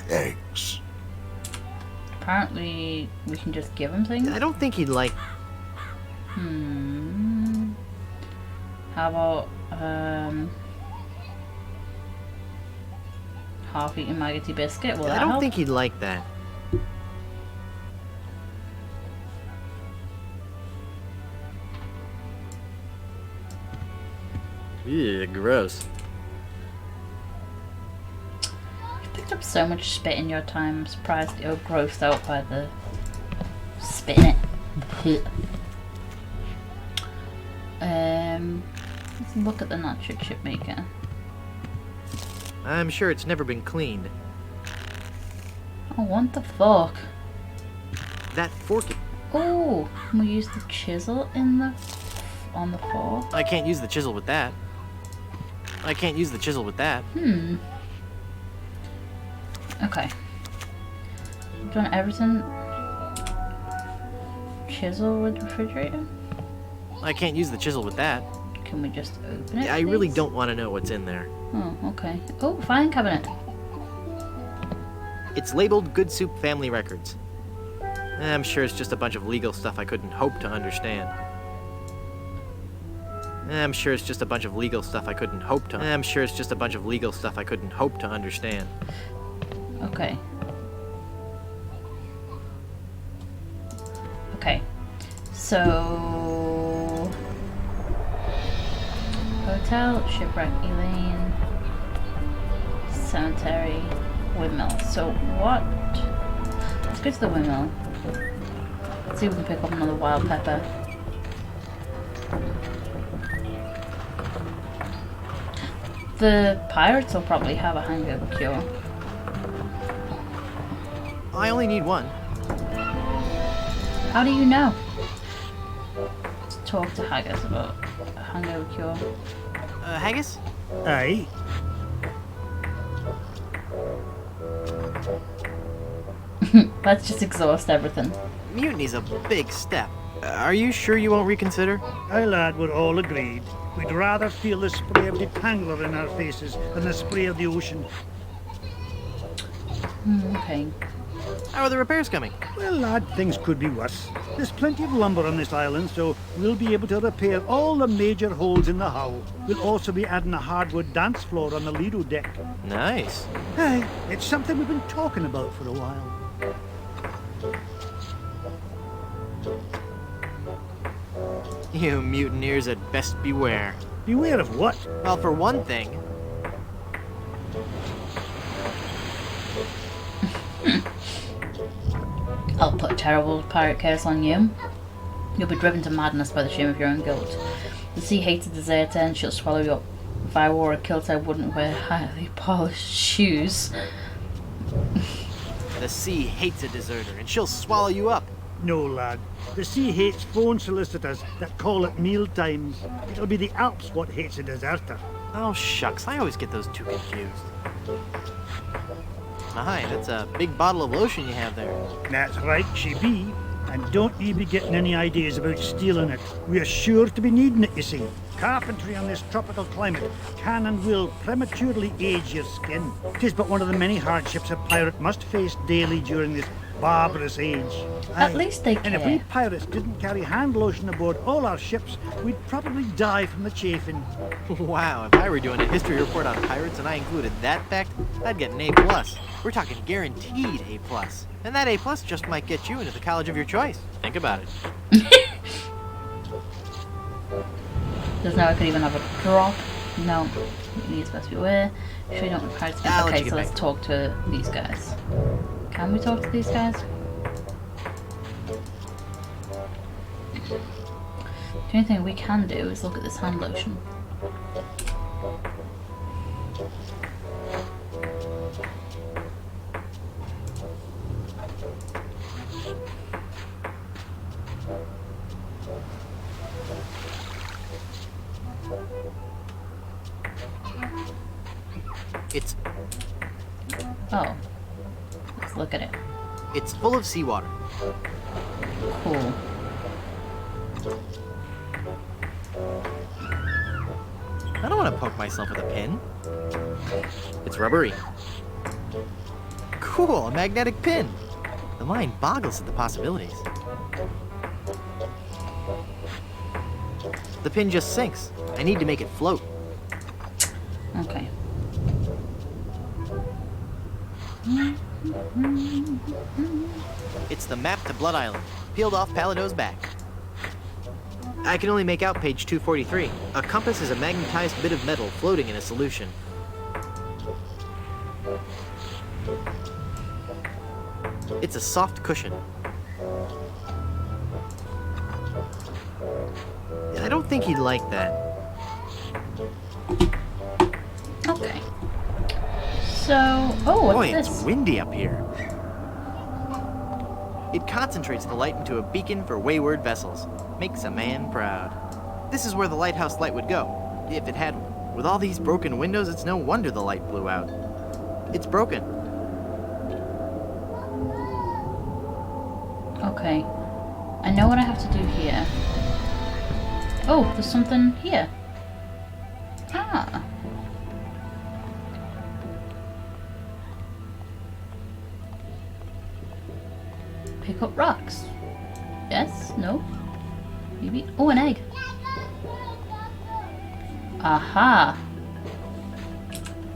Thanks. Apparently we can just give him things. I don't think he'd like... How about half-eaten maggoty biscuit? Will that I don't help? think he'd like that. Ew, gross. You've picked up so much spit in your time. I'm surprised you're grossed out by the spit in it. Let's look at the nacho chip maker. I'm sure it's never been cleaned. Oh, what the fuck? That fork... Oh, can we use the chisel on the fork? I can't use the chisel with that. I can't use the chisel with that. Okay. I've done everything. Chisel with refrigerator? I can't use the chisel with that. Can we just open it? I really please? don't want to know what's in there. Oh, okay. Oh, filing cabinet. It's labeled Good Soup Family Records. I'm sure it's just a bunch of legal stuff I couldn't hope to understand. I'm sure it's just a bunch of legal stuff I couldn't hope to. I'm sure it's just a bunch of legal stuff I couldn't hope to understand. Okay. Okay. So... Hotel, Shipwreck Elaine, Cemetery, Windmill. So what? Let's go to the windmill. Let's see if we can pick up another wild pepper. The pirates will probably have a hangover cure. I only need one. How do you know? Let's talk to Haggis about a hangover cure. Haggis? Aye. Let's just exhaust everything. Mutiny's a big step. Are you sure you won't reconsider? Aye, lad, we're all agreed. We'd rather feel the spray of the Tangler in our faces than the spray of the ocean. Okay. How are the repairs coming? Well, lad, things could be worse. There's plenty of lumber on this island, so we'll be able to repair all the major holes in the hull. We'll also be adding a hardwood dance floor on the Lido deck. Nice. Aye, it's something we've been talking about for a while. You mutineers had best beware. Beware of what? Well, for one thing... I'll put a terrible pirate curse on you. You'll be driven to madness by the shame of your own guilt. The sea hates a deserter and she'll swallow you up. If I wore a kilt, I wouldn't wear highly polished shoes. The sea hates a deserter, and she'll swallow you up. No, lad. The sea hates phone solicitors that call at meal times. It'll be the Alps what hates a deserter. Oh, shucks. I always get those two confused. Hi, that's a big bottle of lotion you have there. That's right, she be. And don't you be getting any ideas about stealing it. We are sure to be needing it, you see. Carpentry on this tropical climate can and will prematurely age your skin. It is but one of the many hardships a pirate must face daily during this barbarous age. At least they And if we care. pirates didn't carry hand lotion aboard all our ships, we'd probably die from the chafing. Wow, if I were doing a history report on pirates and I included that fact, I'd get an A+. We're talking guaranteed A+. And that A+ just might get you into the college of your choice. Think about it. Doesn't know I could even have a drop. No. You need best beware. Sure you don't want pirates again. I'll let Okay, you so get let's back. talk to these guys. Can we talk to these guys? The only thing we can do is look at this hand lotion. It's Oh. Let's look at it. it's full of seawater. Cool. I don't want to poke myself with a pin. It's rubbery. Cool, a magnetic pin. The mind boggles at the possibilities. The pin just sinks. I need to make it float. Okay. It's the map to Blood Island, peeled off Palado's back. I can only make out page 243. A compass is a magnetized bit of metal floating in a solution. It's a soft cushion. I don't think he'd like that. Okay. So, oh, what's Boy, this? it's windy up here. It concentrates the light into a beacon for wayward vessels. Makes a man proud. This is where the lighthouse light would go, if it had one. With all these broken windows, it's no wonder the light blew out. It's broken. Okay. I know what I have to do here. Oh, there's something here. Ah. Pick up rocks. Yes? No? Maybe? Oh, an egg. Aha!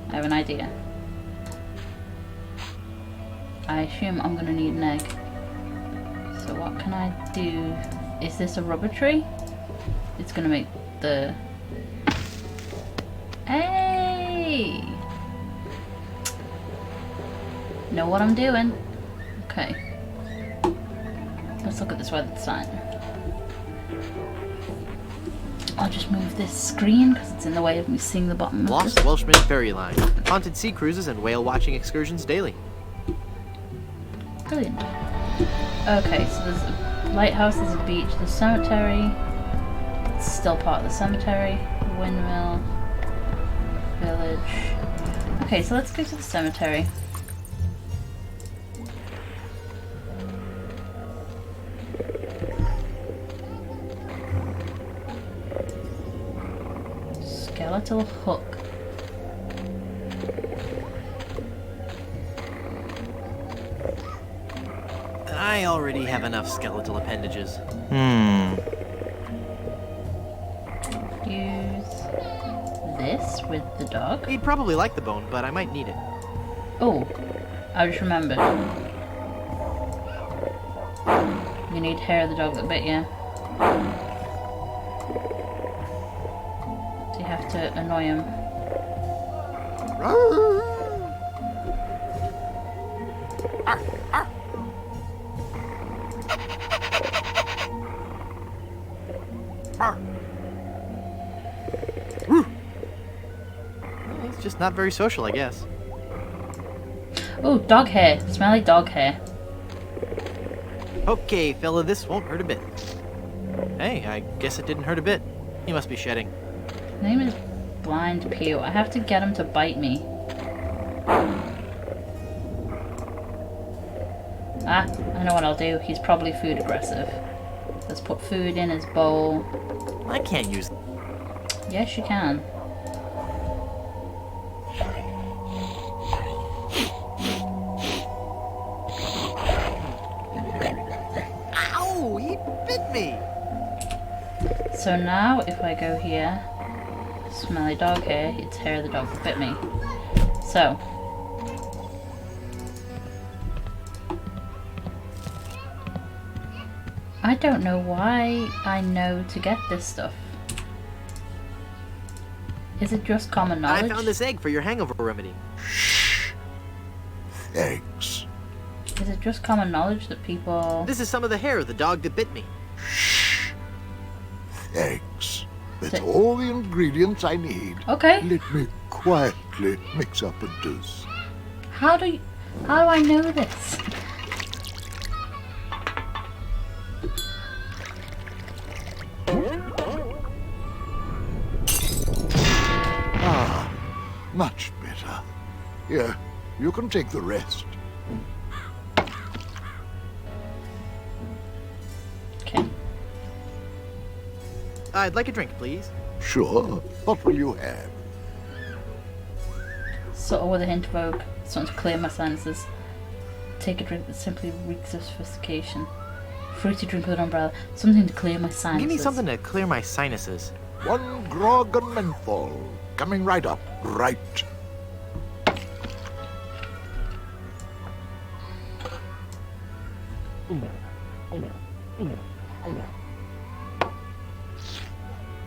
I have an idea. I assume I'm gonna need an egg. So what can I do? Is this a rubber tree? It's gonna make the... Hey! Know what I'm doing. Okay. Let's look at this weather sign. I'll just move this screen because it's in the way of me seeing the bottom of Lost this. Welshman Ferry Line. Haunted sea cruises and whale watching excursions daily. Brilliant. Okay, so there's a lighthouse, there's a beach, the cemetery. It's still part of the cemetery. Windmill. Village. Okay, so let's go to the cemetery. Skeletal hook. I already have enough skeletal appendages. Use this with the dog. He'd probably like the bone, but I might need it. Oh, I just remembered. You need hair of the dog that bit you. So you have to annoy him. He's just not very social, I guess. Oh, dog hair. Smelly dog hair. Okay, fella, this won't hurt a bit. Hey, I guess it didn't hurt a bit. He must be shedding. His name is Blind Pew. I have to get him to bite me. Ah, I know what I'll do. He's probably food aggressive. Let's put food in his bowl. I can't use... Yes, you can. Ow! He bit me! So now, if I go here, smelly dog hair, it's hair of the dog that bit me. So. I don't know why I know to get this stuff. Is it just common knowledge? I found this egg for your hangover remedy. Thanks. Is it just common knowledge that people... This is some of the hair of the dog that bit me. Thanks. That's So- all the ingredients I need. Okay. Let me quietly mix up a dose. How do I know this? Ah, much better. Here, you can take the rest. Okay. I'd like a drink, please. Sure. What will you have? Subtle with a hint of oak. Something to clear my sinuses. Take a drink that simply reeks of sophistication. Fruity drink with an umbrella. Something to clear my sinuses. Give me something to clear my sinuses. One grog and menthol. Coming right up. Right.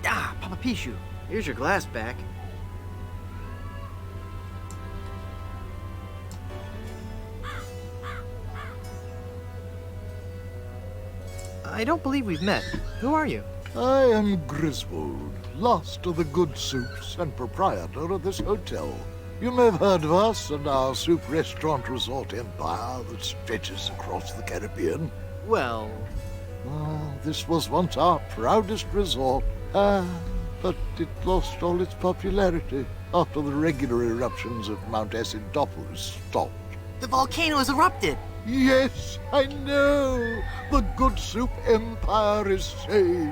Ah, Papa Pichu, here's your glass back. I don't believe we've met. Who are you? I am Griswold, last of the good soups and proprietor of this hotel. You may have heard of us and our soup restaurant resort empire that stretches across the Caribbean. Well, This was once our proudest resort, but it lost all its popularity after the regular eruptions of Mount Acidophilus stopped. the volcano has erupted. Yes, I know. The Good Soup Empire is saved.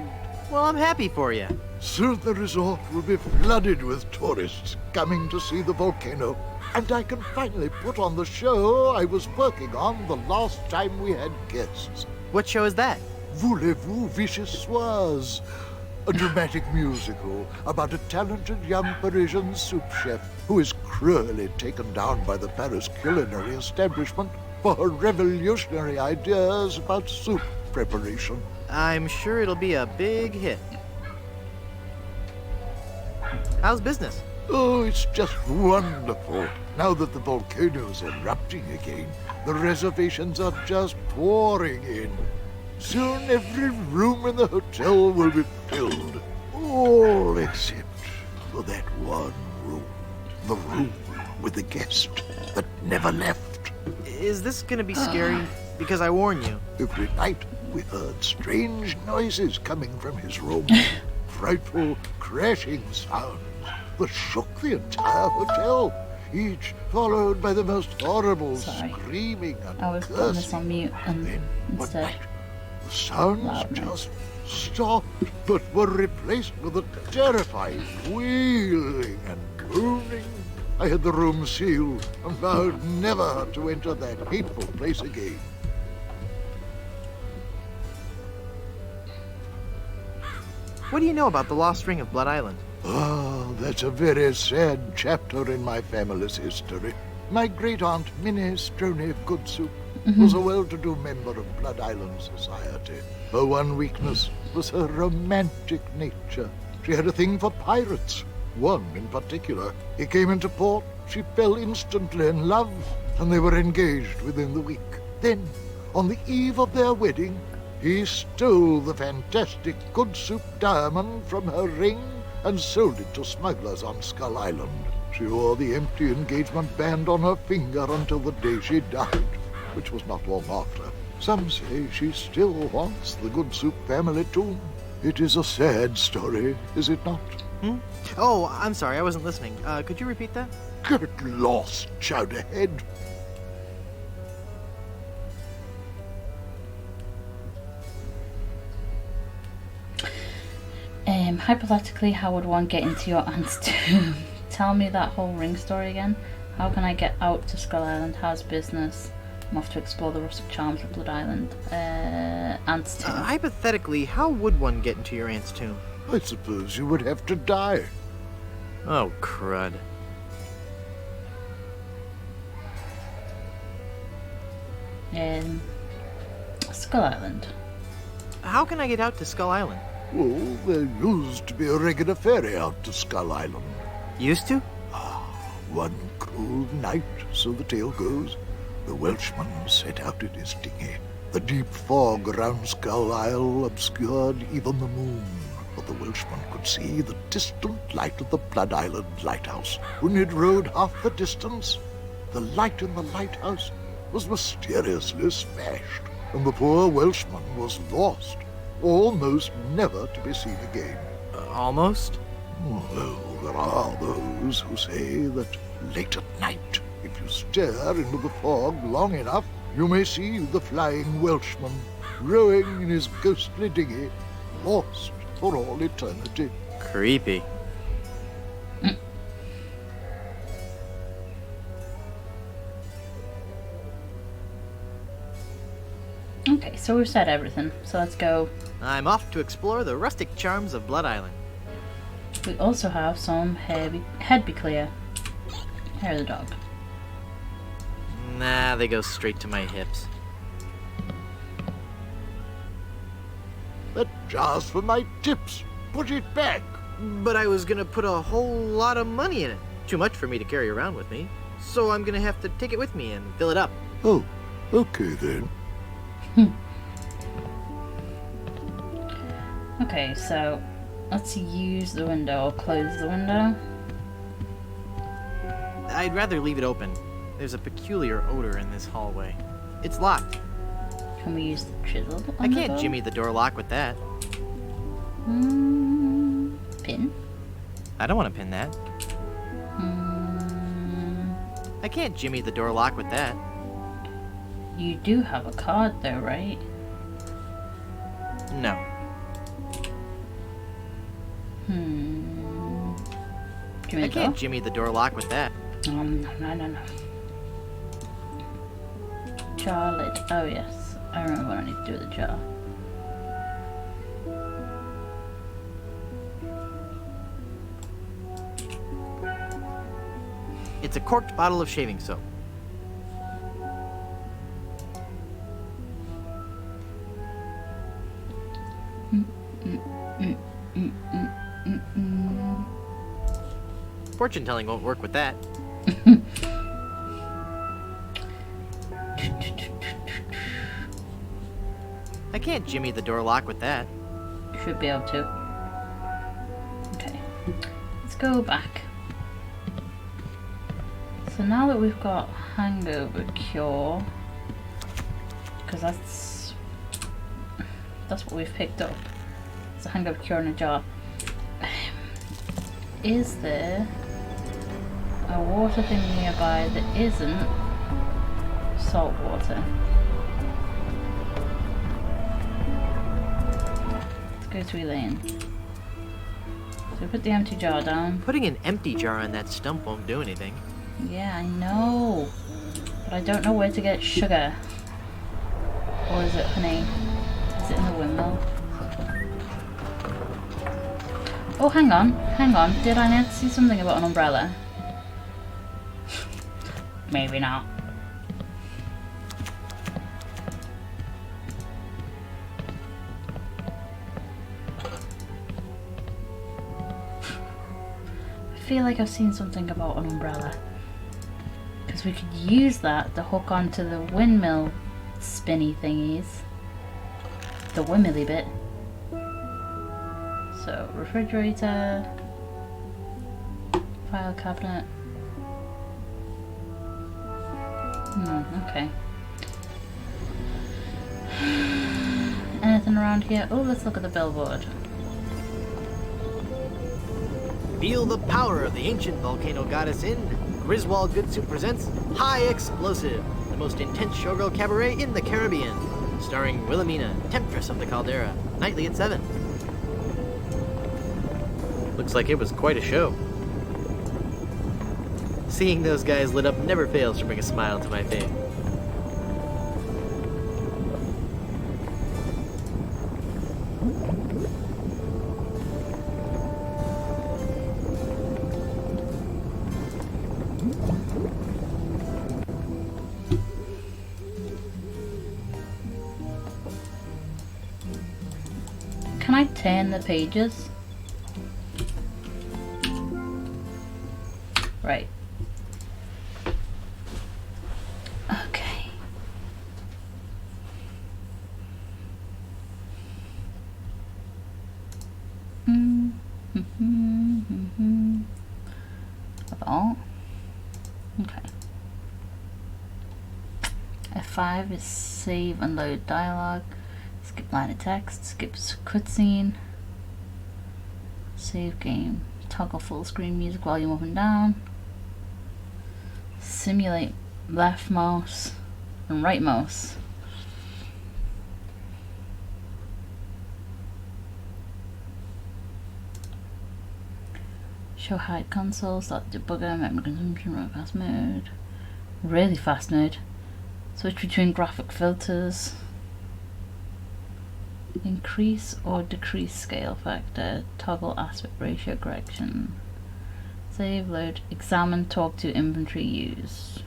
Well, I'm happy for you. Soon the resort will be flooded with tourists coming to see the volcano, and I can finally put on the show I was working on the last time we had guests. What show is that? Voulez-vous Vichyssoise, a dramatic musical about a talented young Parisian soup chef who is cruelly taken down by the Paris culinary establishment for her revolutionary ideas about soup preparation. I'm sure it'll be a big hit. How's business? Oh, it's just wonderful. Now that the volcano's erupting again, the reservations are just pouring in. Soon every room in the hotel will be filled. All except for that one room. The room with the guest that never left. Is this gonna be scary? Because I warn you. Every night we heard strange noises coming from his room. Frightful crashing sounds that shook the entire hotel, each followed by the most horrible Sorry. screaming and I was putting this cursing. on mute and Then, one instead. night, the sounds Loudness. just stopped, but were replaced with a terrifying wailing and moaning. I had the room sealed and vowed never to enter that hateful place again. What do you know about the lost ring of Blood Island? Oh, that's a very sad chapter in my family's history. My great-aunt Minnie Stroney of Good Soup was a well-to-do member of Blood Island society. Her one weakness was her romantic nature. She had a thing for pirates, one in particular. He came into port, she fell instantly in love, and they were engaged within the week. Then, on the eve of their wedding, he stole the fantastic Good Soup diamond from her ring and sold it to smugglers on Skull Island. She wore the empty engagement band on her finger until the day she died, which was not long after. Some say she still haunts the Good Soup family tomb. It is a sad story, is it not? Oh, I'm sorry, I wasn't listening. Could you repeat that? Get lost, Chowderhead. Hypothetically, how would one get into your aunt's tomb? Tell me that whole ring story again. How can I get out to Skull Island? How's business? I'm off to explore the rustic charms of Blood Island. Aunt's tomb. Hypothetically, how would one get into your aunt's tomb? I suppose you would have to die. Oh, crud. Skull Island. How can I get out to Skull Island? Well, there used to be a regular ferry out to Skull Island. Used to? One cold night, so the tale goes, the Welshman set out in his dinghy. The deep fog around Skull Isle obscured even the moon, but the Welshman could see the distant light of the Blood Island lighthouse. When he'd rowed half the distance, the light in the lighthouse was mysteriously smashed, and the poor Welshman was lost, almost never to be seen again. Almost? Well, there are those who say that late at night, if you stare into the fog long enough, you may see the flying Welshman rowing in his ghostly dinghy, lost for all eternity. Creepy. Okay, so we've said everything. So let's go. I'm off to explore the rustic charms of Blood Island. We also have some head be clear. Hair of the dog. Nah, they go straight to my hips. That jar's for my tips. Put it back. But I was gonna put a whole lot of money in it. Too much for me to carry around with me. So I'm gonna have to take it with me and fill it up. Oh, okay then. Okay, so let's use the window or close the window. I'd rather leave it open. There's a peculiar odor in this hallway. It's locked. Can we use the chisel? I can't jimmy the door lock with that. Pin? I don't want to pin that. I can't jimmy the door lock with that. You do have a card though, right? No. I can't jimmy the door lock with that. No. Jar lid. Oh yes. I remember what I need to do with the jar. It's a corked bottle of shaving soap. Fortune telling won't work with that. I can't jimmy the door lock with that. Should be able to. Okay. Let's go back. So now that we've got hangover cure, because that's what we've picked up. It's a hangover cure in a jar. Is there a water thing nearby that isn't salt water? Let's go to Elaine. So we put the empty jar down. Putting an empty jar on that stump won't do anything. Yeah, I know. But I don't know where to get sugar. Or is it honey? Is it in the windmill? Oh, hang on. Did I not see something about an umbrella? Maybe not. I feel like I've seen something about an umbrella. Because we could use that to hook onto the windmill spinny thingies. The windmilly bit. So, refrigerator, file cabinet. Okay. Anything around here? Oh, let's look at the billboard. Feel the power of the ancient volcano goddess in Griswold Good Soup presents High Explosive, the most intense showgirl cabaret in the Caribbean, starring Wilhelmina, Temptress of the Caldera, nightly at 7. Looks like it was quite a show. Seeing those guys lit up never fails to bring a smile to my face. Can I turn the pages? Right. Okay. About. Okay. F5 is save and load dialogue. Skip line of text. Skips cutscene. Save game. Toggle full screen music volume up and down. Simulate left mouse and right mouse. Show hide console, start debugger, memory consumption, run fast mode. Really fast mode. Switch between graphic filters. Increase or decrease scale factor. Toggle aspect ratio correction. Save, load, examine, talk to, inventory, use.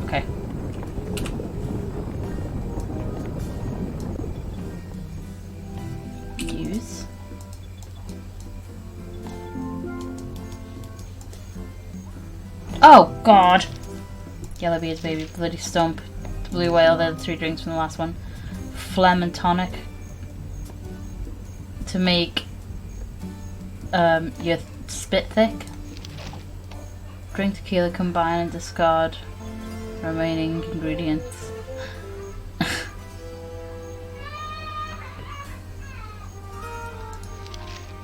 Okay. Use. Oh, God. Yellowbeard's baby, bloody stump, the blue whale, they're the 3 drinks from the last one. Phlegm and tonic. To make your spit thick. Drink tequila, combine and discard remaining ingredients.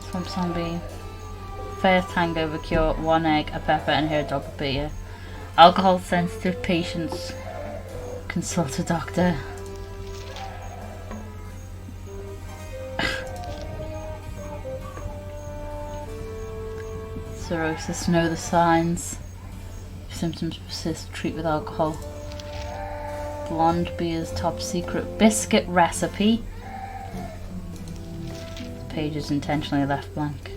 Swamp zombie. First hangover cure, 1 egg, a pepper and a drop of beer. Alcohol sensitive patients, consult a doctor. Cirrhosis, know the signs. If symptoms persist, treat with alcohol. Blonde beer's top secret biscuit recipe. The page is intentionally left blank.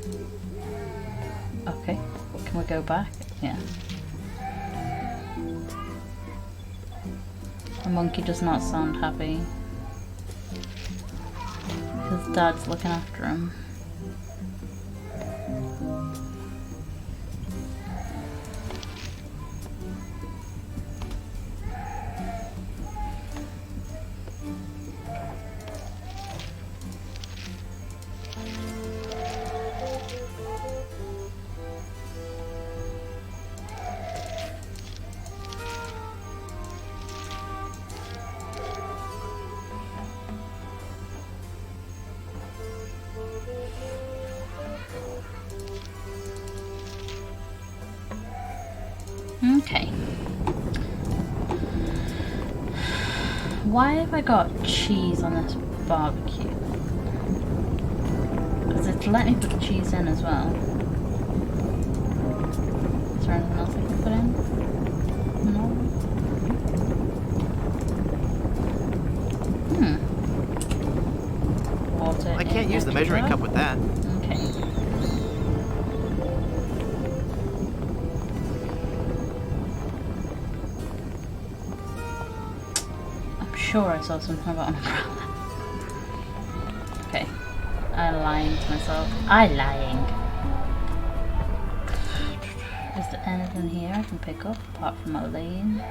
Okay, can we go back? Yeah. The monkey does not sound happy. His dad's looking after him. Okay. Why have I got cheese on this barbecue? Because it's let me put cheese in as well. Is there anything else I can put in? No? Water. I can't use the measuring cup with that. Okay. Sure, I saw something about an umbrella. Okay, I'm lying to myself. I'm lying. Is there anything here I can pick up apart from a lane?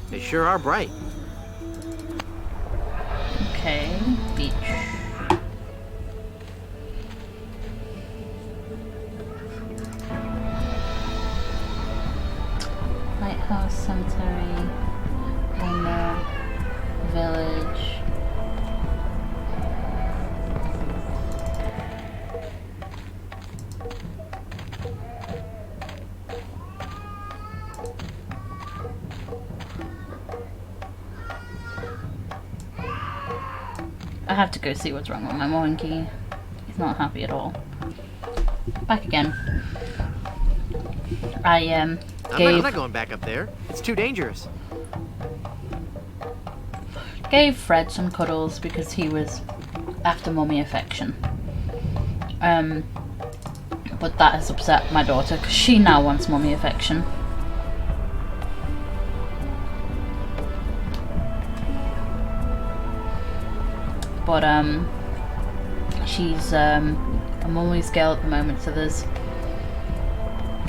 They sure are bright. Okay, beach. Lighthouse, cemetery, windmill, village. I have to go see what's wrong with my monkey. He's not happy at all. Back again. I'm not going back up there. It's too dangerous. Gave Fred some cuddles because he was after mummy affection. But that has upset my daughter because she now wants mummy affection. But she's a mummy's girl at the moment, so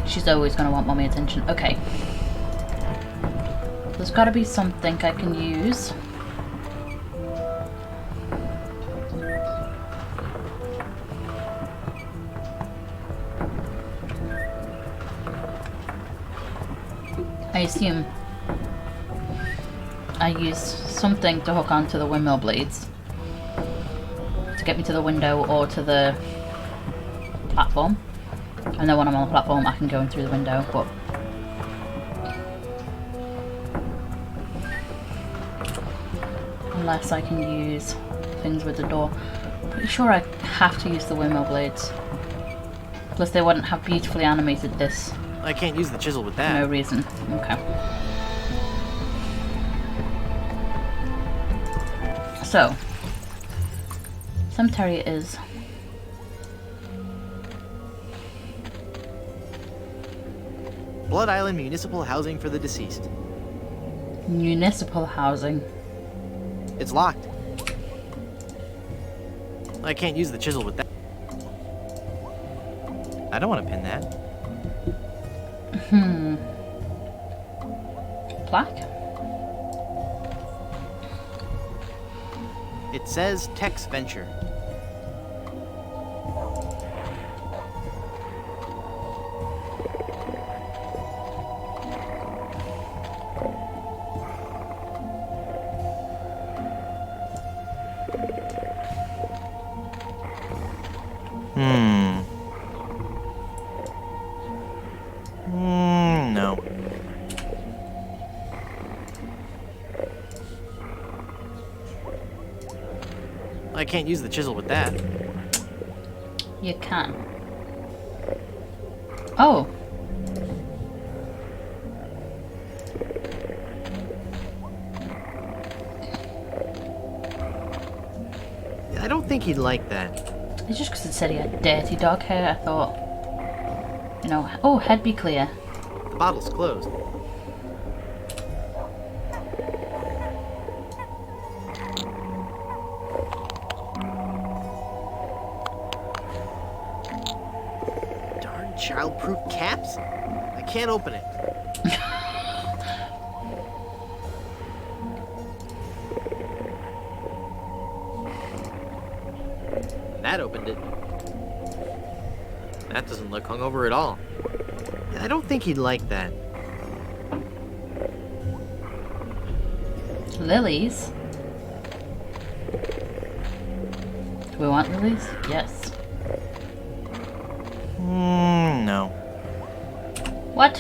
she's always going to want mummy attention. Okay. There's got to be something I can use. I assume I use something to hook onto the windmill blades to get me to the window or to the platform. And then when I'm on the platform I can go in through the window, but unless I can use things with the door. I'm pretty sure I have to use the windmill blades. Plus they wouldn't have beautifully animated this. I can't use the chisel with that. No reason. Okay. So, cemetery is Blood Island Municipal Housing for the Deceased. municipal housing. It's locked. I can't use the chisel with that. I don't want to pin that. Plaque? It says Tex Venture. No. I can't use the chisel with that. You can. Oh. I don't think he'd like that. It's just because it said he had dirty dog hair, I thought. You know, oh, head be clear. The bottle's closed. Darn child-proof caps? I can't open it. That opened it. That doesn't look hungover at all. I don't think he'd like that. Lilies? Do we want lilies? Yes. No. What?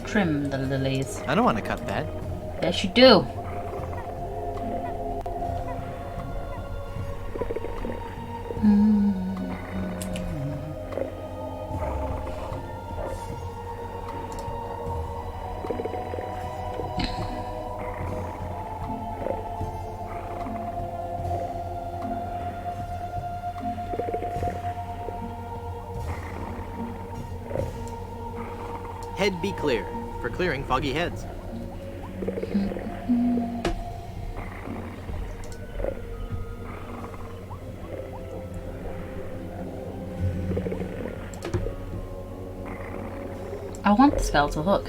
Trim the lilies. I don't want to cut that. Yes, you do. Head be clear, for clearing foggy heads. I want the spell to hook.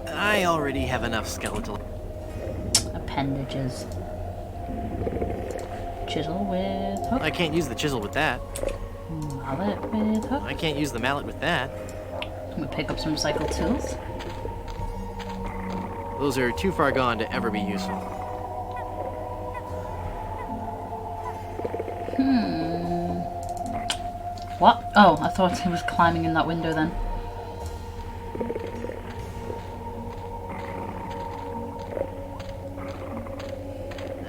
I already have enough skeletal. Appendages. Chisel with hook. I can't use the chisel with that. Mallet with hook. I can't use the mallet with that. Can we pick up some recycled tools? Those are too far gone to ever be useful. What? Oh, I thought he was climbing in that window then.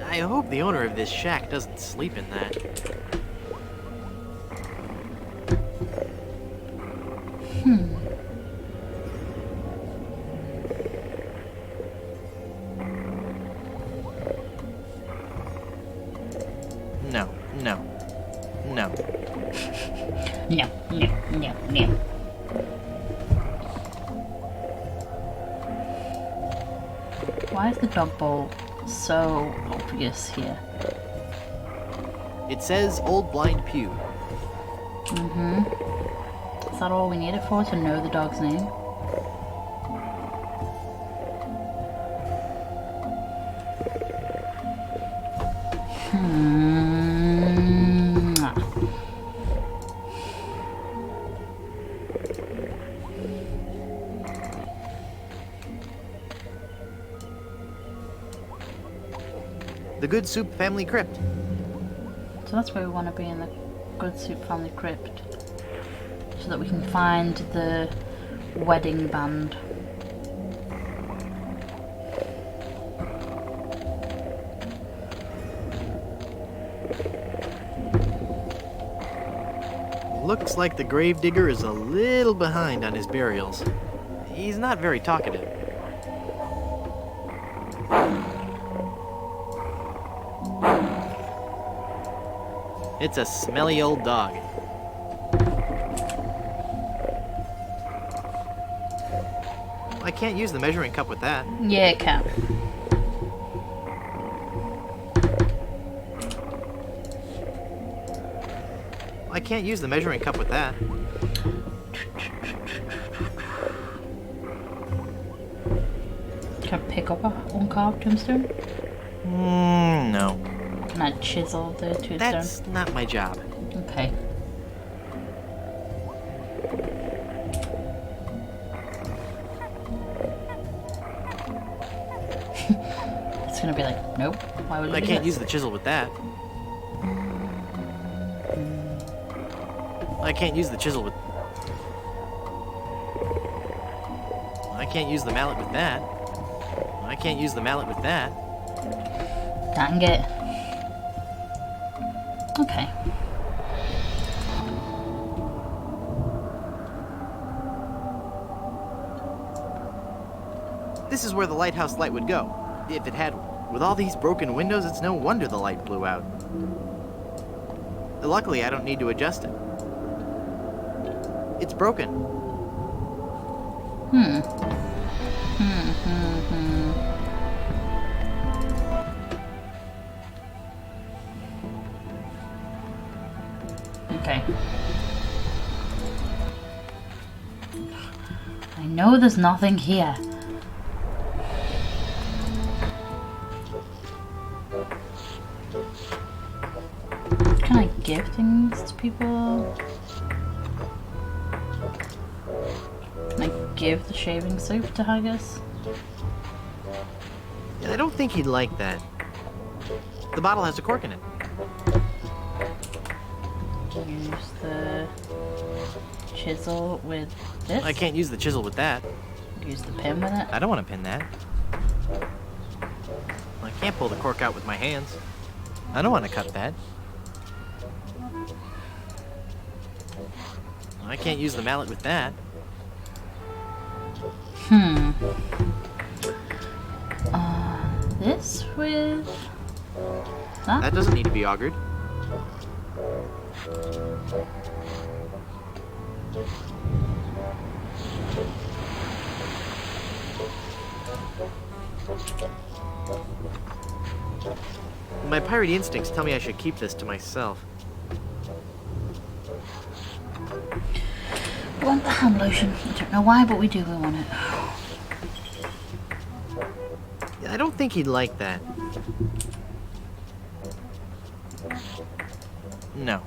I hope the owner of this shack doesn't sleep in that. No, no, no. No, no, no, no. Why is the dog bowl so obvious here? It says Old Blind Pew. Is that all we need it for, to know the dog's name? The Good Soup Family Crypt. So that's where we want to be, in the Good Soup Family Crypt. So that we can find the wedding band. Looks like the gravedigger is a little behind on his burials. He's not very talkative. It's a smelly old dog. I can't use the measuring cup with that. Yeah, it can. can't use the measuring cup with that. Can I pick up a uncarved tombstone? No. Can I chisel the tombstone? That's not my job. Okay. It's gonna be like, nope. Why would you I do can't this? use the chisel with that. I can't use the chisel with... I can't use the mallet with that. I can't use the mallet with that. Dang it. Okay. This is where the lighthouse light would go, if it had one. With all these broken windows, it's no wonder the light blew out. Luckily, I don't need to adjust it. It's broken. Okay. I know there's nothing here. Can I give things to people? Can I give the shaving soap to Haggis? I don't think he'd like that. The bottle has a cork in it. Use the chisel with this? I can't use the chisel with that. Use the pin with it? I don't want to pin that. I can't pull the cork out with my hands. I don't want to cut that. I can't use the mallet with that. This with that? That doesn't need to be augured. My pirate instincts tell me I should keep this to myself. We want the hand lotion. I don't know why, but we do. We want it. I don't think he'd like that. No.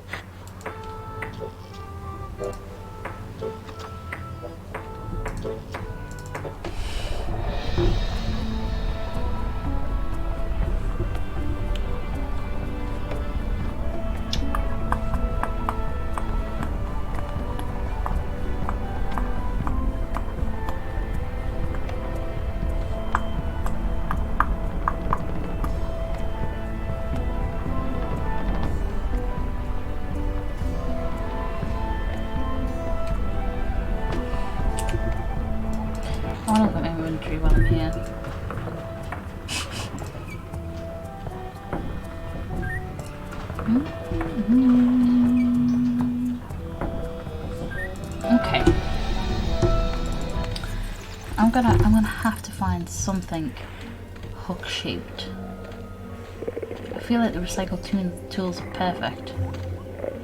I want to look at my inventory while I'm here. Okay. I'm gonna have to find something hook shaped. I feel like the recycled tools are perfect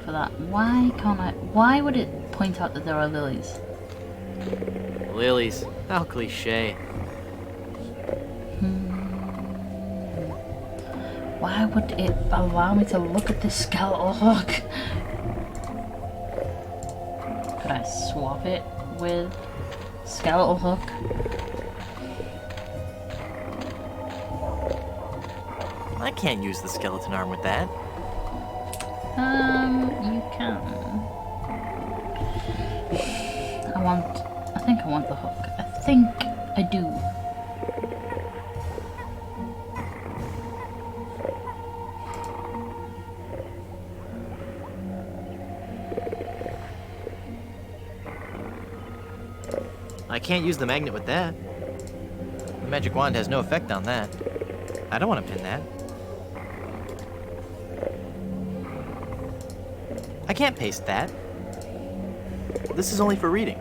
for that. Why can't I? Why would it point out that there are lilies? Lilies. How cliche. Why would it allow me to look at this skeletal hook? Could I swap it with skeletal hook? I can't use the skeleton arm with that. You can. I think I want the hook. I think I do. I can't use the magnet with that. The magic wand has no effect on that. I don't want to pin that. I can't paste that. This is only for reading.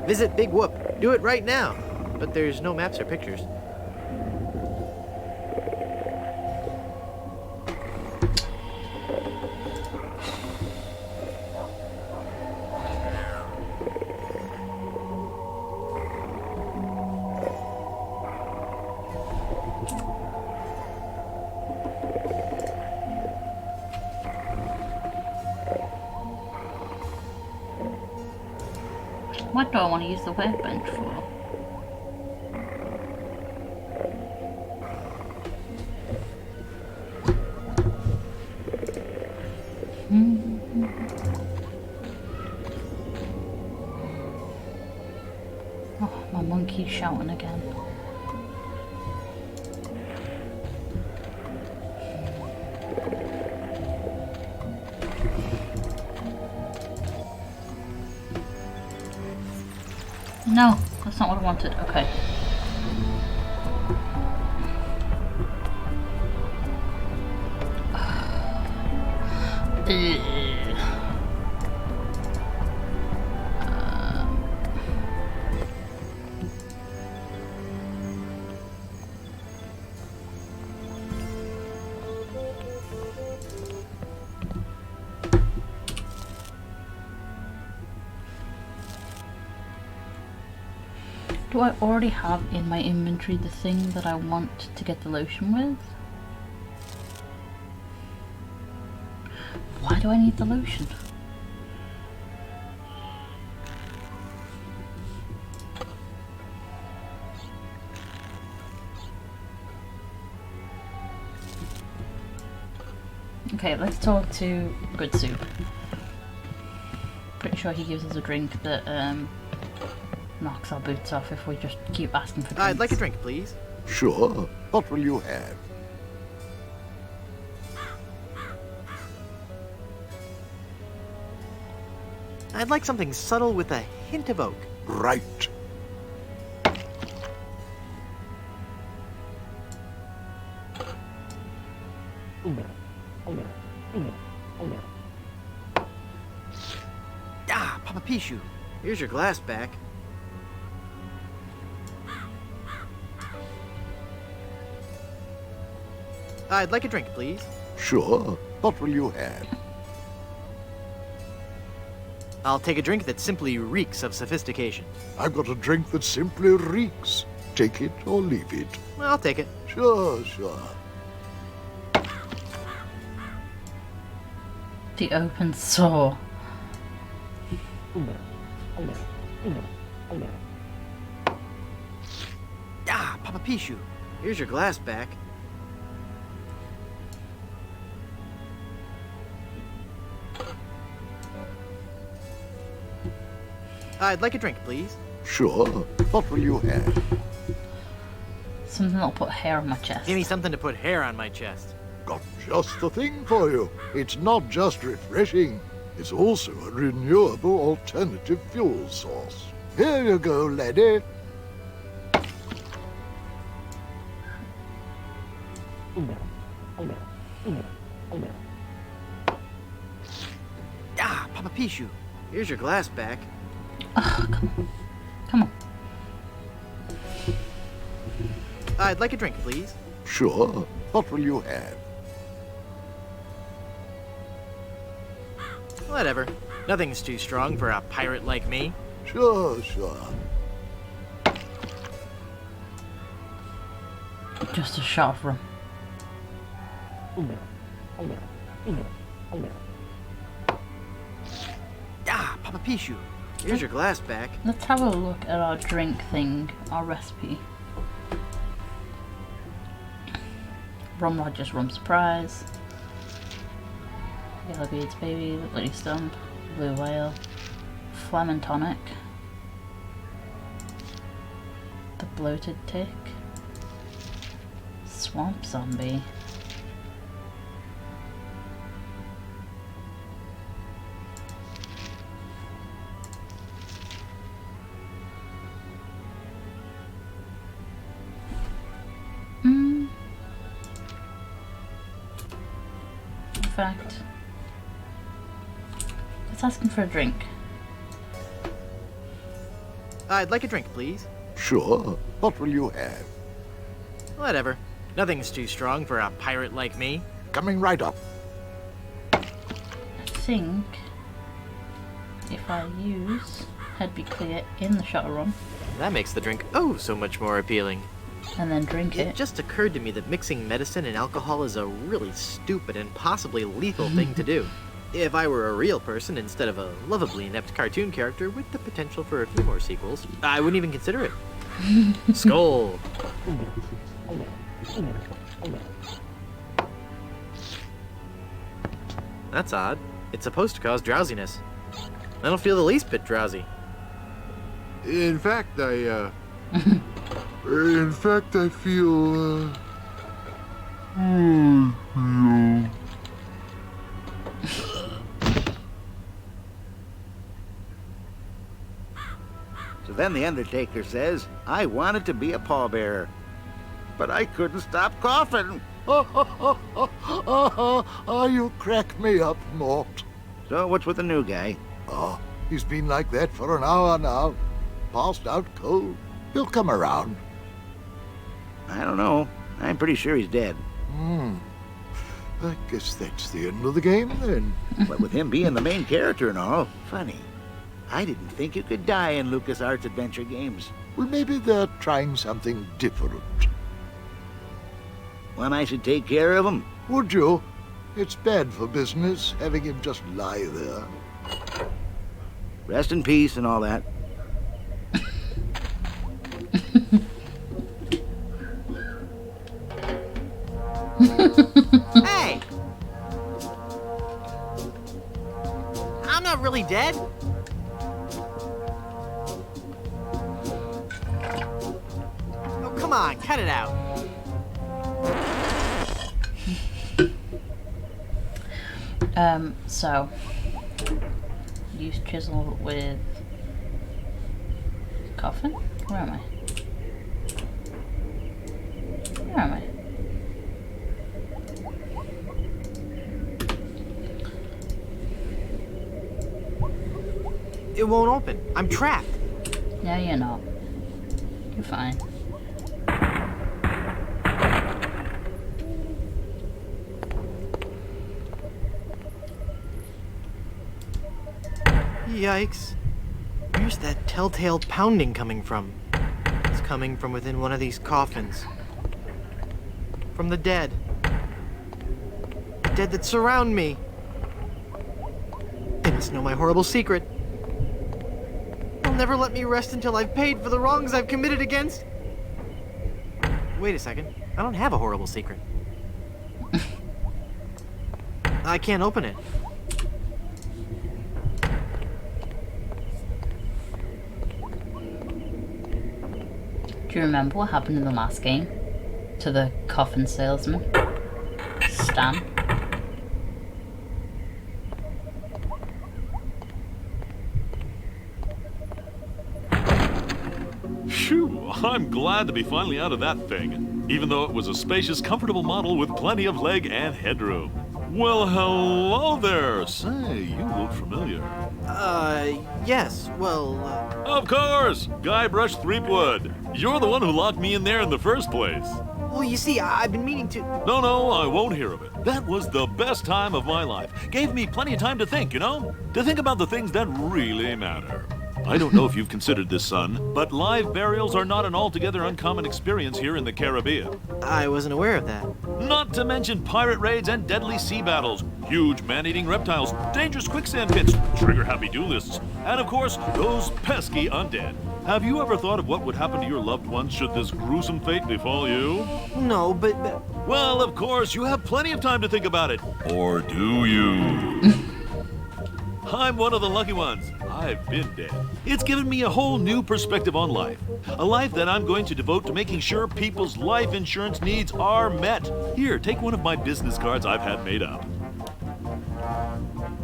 Visit Big Whoop. Do it right now. But there's no maps or pictures. What do I want to use the workbench for? Oh, my monkey's shouting again. No, that's not what I wanted. Okay. Do I already have in my inventory the thing that I want to get the lotion with? Why do I need the lotion? Okay, let's talk to Good Soup. Pretty sure he gives us a drink that knocks our boots off if we just keep asking for drinks. I'd like a drink, please. Sure. What will you have? I'd like something subtle with a hint of oak. Right. Ah, Papa Pichu, here's your glass back. I'd like a drink, please. Sure. What will you have? I'll take a drink that simply reeks of sophistication. I've got a drink that simply reeks. Take it or leave it. Well, I'll take it. Sure, sure. The open sore. Ah, Papa Pichu, here's your glass back. I'd like a drink, please. Sure. What will you have? Something that'll put hair on my chest. Give me something to put hair on my chest. Got just the thing for you. It's not just refreshing. It's also a renewable alternative fuel source. Here you go, laddie. Ah, Papa Pichu, here's your glass back. Oh, come on. Come on. I'd like a drink, please. Sure. What will you have? Whatever. Nothing's too strong for a pirate like me. Sure, sure. Just a shot of rum. Ah, Papa Pichu, here's your glass back. Let's have a look at our drink thing, our recipe. Rum Rogers Rum Surprise. Yellow Beads Baby, the Bloody Stump, Blue Whale, Phlegm and Tonic, the Bloated Tick, Swamp Zombie, in fact, let's ask him for a drink. I'd like a drink, please. Sure. What will you have? Whatever. Nothing's too strong for a pirate like me. Coming right up. I think if I use Head Be Clear in the shot of rum That makes the drink oh so much more appealing. and then drink It it, just occurred to me that mixing medicine and alcohol is a really stupid and possibly lethal thing to do. If I were a real person instead of a lovably inept cartoon character with the potential for a few more sequels, I wouldn't even consider it. Skull! That's odd. It's supposed to cause drowsiness. I don't feel the least bit drowsy. In fact, I feel, So then the Undertaker says, I wanted to be a pallbearer, but I couldn't stop coughing. You crack me up, Mort. So what's with the new guy? Oh, he's been like that for an hour now. Passed out cold. He'll come around. I don't know. I'm pretty sure he's dead. I guess that's the end of the game, then. But with him being the main character and all, funny. I didn't think you could die in LucasArts adventure games. Well, maybe they're trying something different. When I should take care of him? Would you? It's bad for business, having him just lie there. Rest in peace and all that. Hey! I'm not really dead. Oh, come on, cut it out. So use chisel with coffin? Where am I? Where am I? It won't open. I'm trapped. No, you're not. You're fine. Yikes. Where's that telltale pounding coming from? It's coming from within one of these coffins. From the dead. The dead that surround me. They must know my horrible secret. They'll never let me rest until I've paid for the wrongs I've committed against. Wait a second. I don't have a horrible secret. I can't open it. Do you remember what happened in the last game to the coffin salesman, Stan? Phew, I'm glad to be finally out of that thing, even though it was a spacious, comfortable model with plenty of leg and headroom. Well, hello there. Say, you look familiar. Yes, well, Of course! Guybrush Threepwood. You're the one who locked me in there in the first place. well, you see, I've been meaning to... No, I won't hear of it. That was the best time of my life. Gave me plenty of time to think, you know? To think about the things that really matter. I don't know if you've considered this, son, but live burials are not an altogether uncommon experience here in the Caribbean. I wasn't aware of that. Not to mention pirate raids and deadly sea battles, huge man-eating reptiles, dangerous quicksand pits, trigger-happy duelists, and of course, those pesky undead. Have you ever thought of what would happen to your loved ones should this gruesome fate befall you? No, but... Well, of course, you have plenty of time to think about it. Or do you? I'm one of the lucky ones. I've been dead. It's given me a whole new perspective on life. A life that I'm going to devote to making sure people's life insurance needs are met. Here, take one of my business cards I've had made up.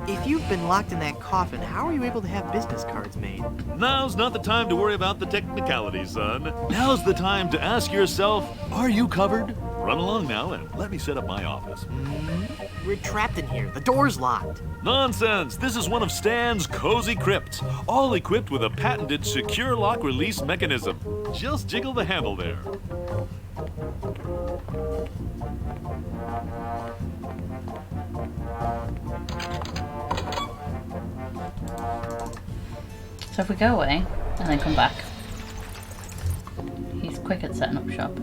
If you've been locked in that coffin, how are you able to have business cards made? Now's not the time to worry about the technicalities, son. Now's the time to ask yourself, are you covered? Run along now and let me set up my office. We're trapped in here. The door's locked. Nonsense! This is one of Stan's cozy crypts, all equipped with a patented secure lock release mechanism. Just jiggle the handle there. So if we go away and then come back, he's quick at setting up shop.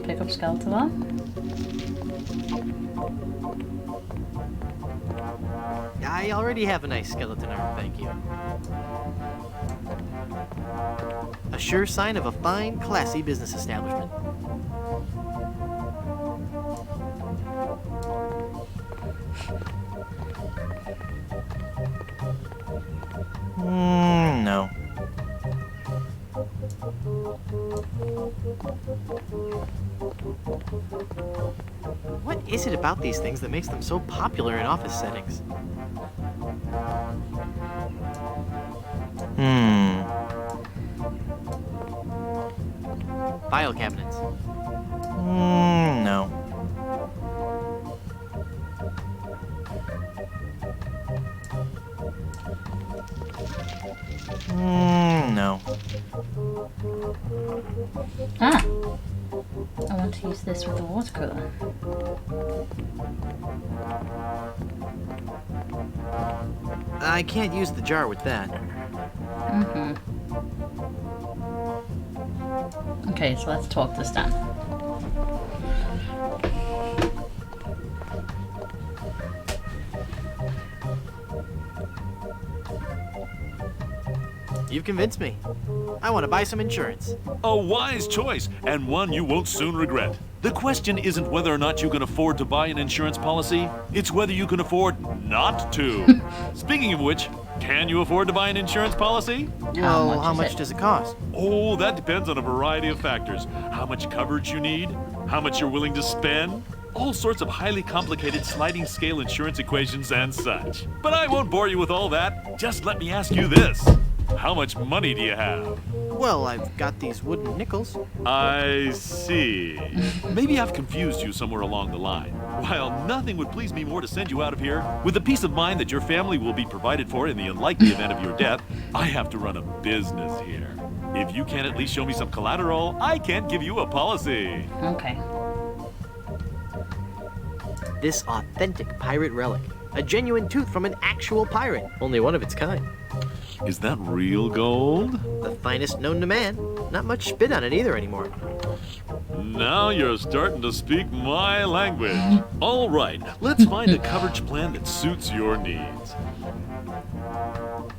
Pick up Skeletor. I already have a nice skeleton arm, thank you. A sure sign of a fine, classy business establishment. No. What is it about these things that makes them so popular in office settings? File cabinets. No. No. Ah! I want to use this with the watercolor. I can't use the jar with that. Okay, so let's talk to Stan. You've convinced me. I want to buy some insurance. A wise choice, and one you won't soon regret. The question isn't whether or not you can afford to buy an insurance policy, it's whether you can afford not to. Speaking of which, can you afford to buy an insurance policy? Well, how much does it cost? Oh, that depends on a variety of factors. How much coverage you need, how much you're willing to spend, all sorts of highly complicated sliding scale insurance equations and such. But I won't bore you with all that. Just let me ask you this. How much money do you have? Well, I've got these wooden nickels. I see. Maybe I've confused you somewhere along the line. While nothing would please me more to send you out of here, with the peace of mind that your family will be provided for in the unlikely event of your death, I have to run a business here. If you can't at least show me some collateral, I can't give you a policy. Okay. This authentic pirate relic. A genuine tooth from an actual pirate. Only one of its kind. Is that real gold? The finest known to man. Not much spit on it either anymore. Now you're starting to speak my language. All right, let's find a coverage plan that suits your needs.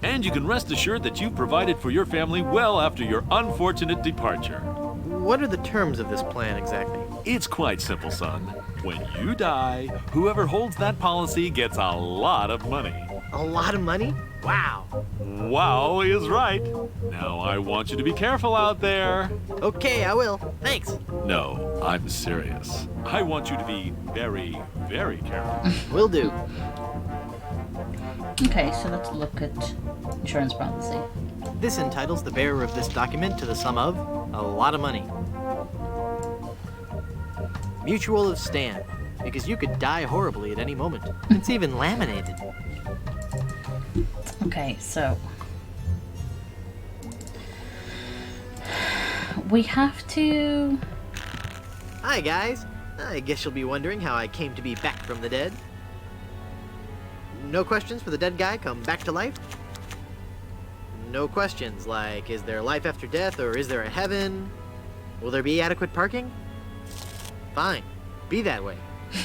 And you can rest assured that you've provided for your family well after your unfortunate departure. What are the terms of this plan exactly? It's quite simple, son. When you die, whoever holds that policy gets a lot of money. A lot of money? Wow. Wow is right. Now I want you to be careful out there. Okay, I will. Thanks. No, I'm serious. I want you to be very, very careful. Will do. Okay, so let's look at insurance policy. This entitles the bearer of this document to the sum of a lot of money. Mutual of Stan, because you could die horribly at any moment. It's even laminated. Okay, so we have to... Hi, guys. I guess you'll be wondering how I came to be back from the dead. No questions for the dead guy come back to life? No questions like, is there life after death or is there a heaven? Will there be adequate parking? Fine. Be that way.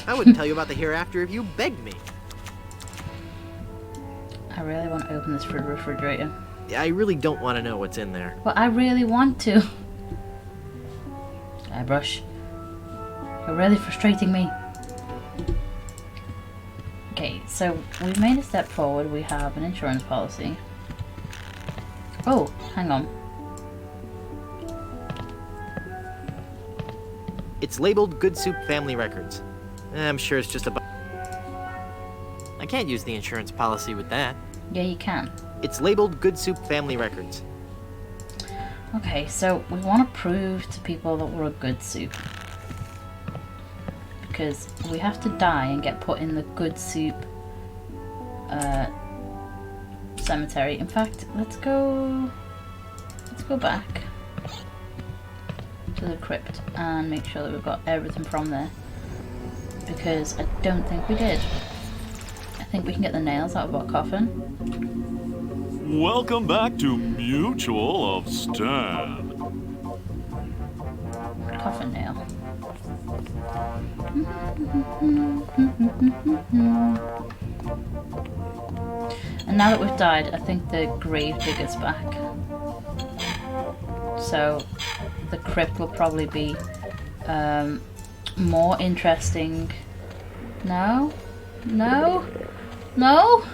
I wouldn't tell you about the hereafter if you begged me. I really want to open this refrigerator. I really don't want to know what's in there. But I really want to. Guybrush. You're really frustrating me. Okay, so we've made a step forward. We have an insurance policy. Oh, hang on. It's labeled Good Soup Family Records. I'm sure it's just a... I can't use the insurance policy with that. Yeah, you can. It's labeled Good Soup Family Records. Okay, so we want to prove to people that we're a good soup. Because we have to die and get put in the good soup cemetery. In fact, let's go back to the crypt and make sure that we've got everything from there. Because I don't think we did. I think we can get the nails out of our coffin. Welcome back to Mutual of Stan. Coffin nail. And now that we've died, I think the grave digger's back. So the crypt will probably be more interesting. No? No? No?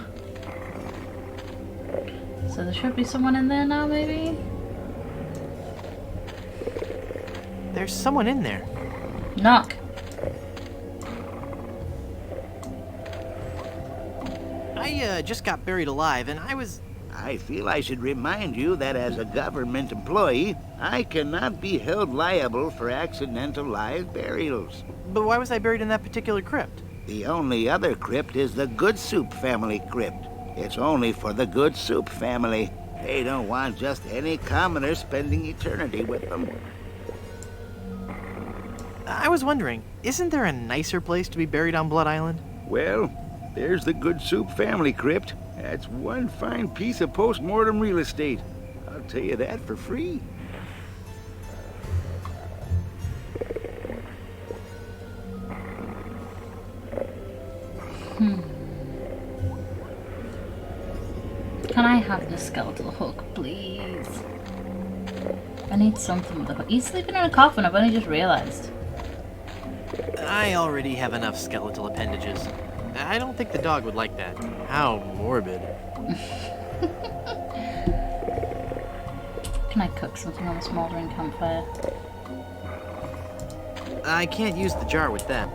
So there should be someone in there now, maybe? There's someone in there. Knock. I just got buried alive, and I feel I should remind you that as a government employee, I cannot be held liable for accidental live burials. But why was I buried in that particular crypt? The only other crypt is the Good Soup family crypt. It's only for the Good Soup family. They don't want just any commoner spending eternity with them. I was wondering, isn't there a nicer place to be buried on Blood Island? Well, there's the Good Soup family crypt. That's one fine piece of post-mortem real estate. I'll tell you that for free. Can I have the skeletal hook, please? I need something with a hook. He's sleeping in a coffin, I've only just realized. I already have enough skeletal appendages. I don't think the dog would like that. How morbid. Can I cook something on a smoldering campfire? I can't use the jar with that.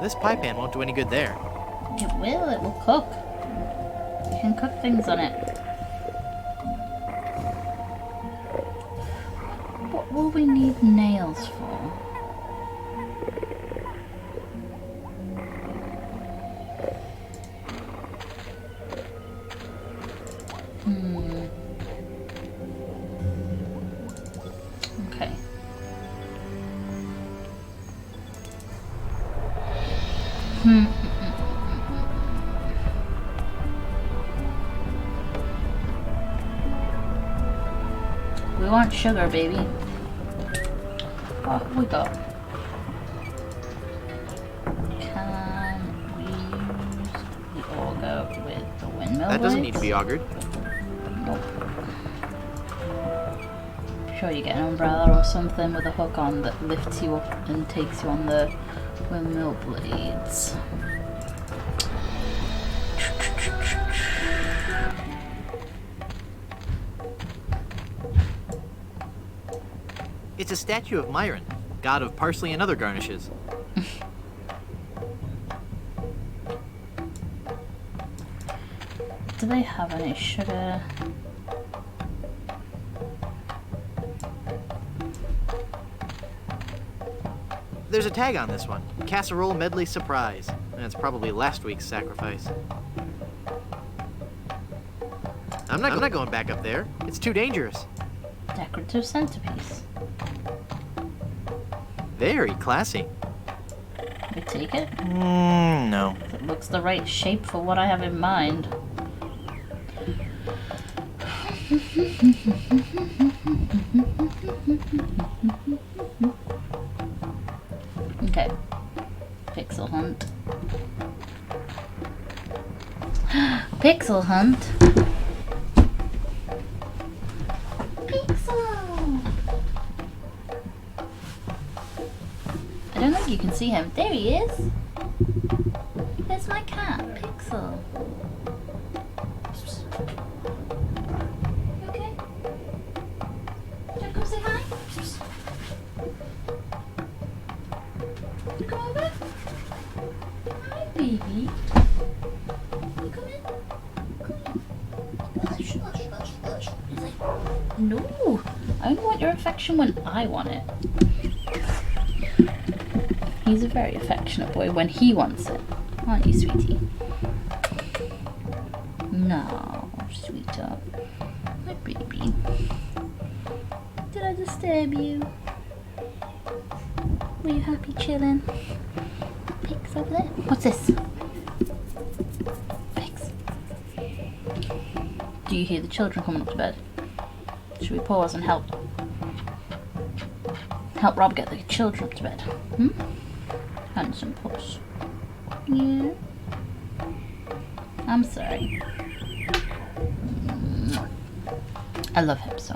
This pie pan won't do any good there. It will cook. You can cook things on it. What will we need nails for? Okay. We want sugar, baby. What have we got? Can we use the auger with the windmill That doesn't need blades? to be augured. Nope. Sure, you get an umbrella or something with a hook on that lifts you up and takes you on the windmill blades. It's a statue of Myron, god of parsley and other garnishes. Do they have any sugar? There's a tag on this one. Casserole medley surprise. That's probably last week's sacrifice. I'm not going back up there. It's too dangerous. Decorative centerpiece. Very classy. We take it? No. It looks the right shape for what I have in mind. Okay. Pixel hunt. Pixel hunt. Pixel. I don't think you can see him. There he is. There's my cat, Pixel. You okay? Do you want to come say hi? Come over. Hi, baby. You come in. Come in. Hush, hush, hush, hush. He's like, no. I only want your affection when I want it. He's a very affectionate boy when he wants it. Aren't you, sweetie? No, sweetheart. My baby. Did I disturb you? Were you happy chilling? Pigs over there. What's this? Pigs. Do you hear the children coming up to bed? Should we pause and help Rob get the children up to bed? Handsome puss. Yeah. I'm sorry. I love him so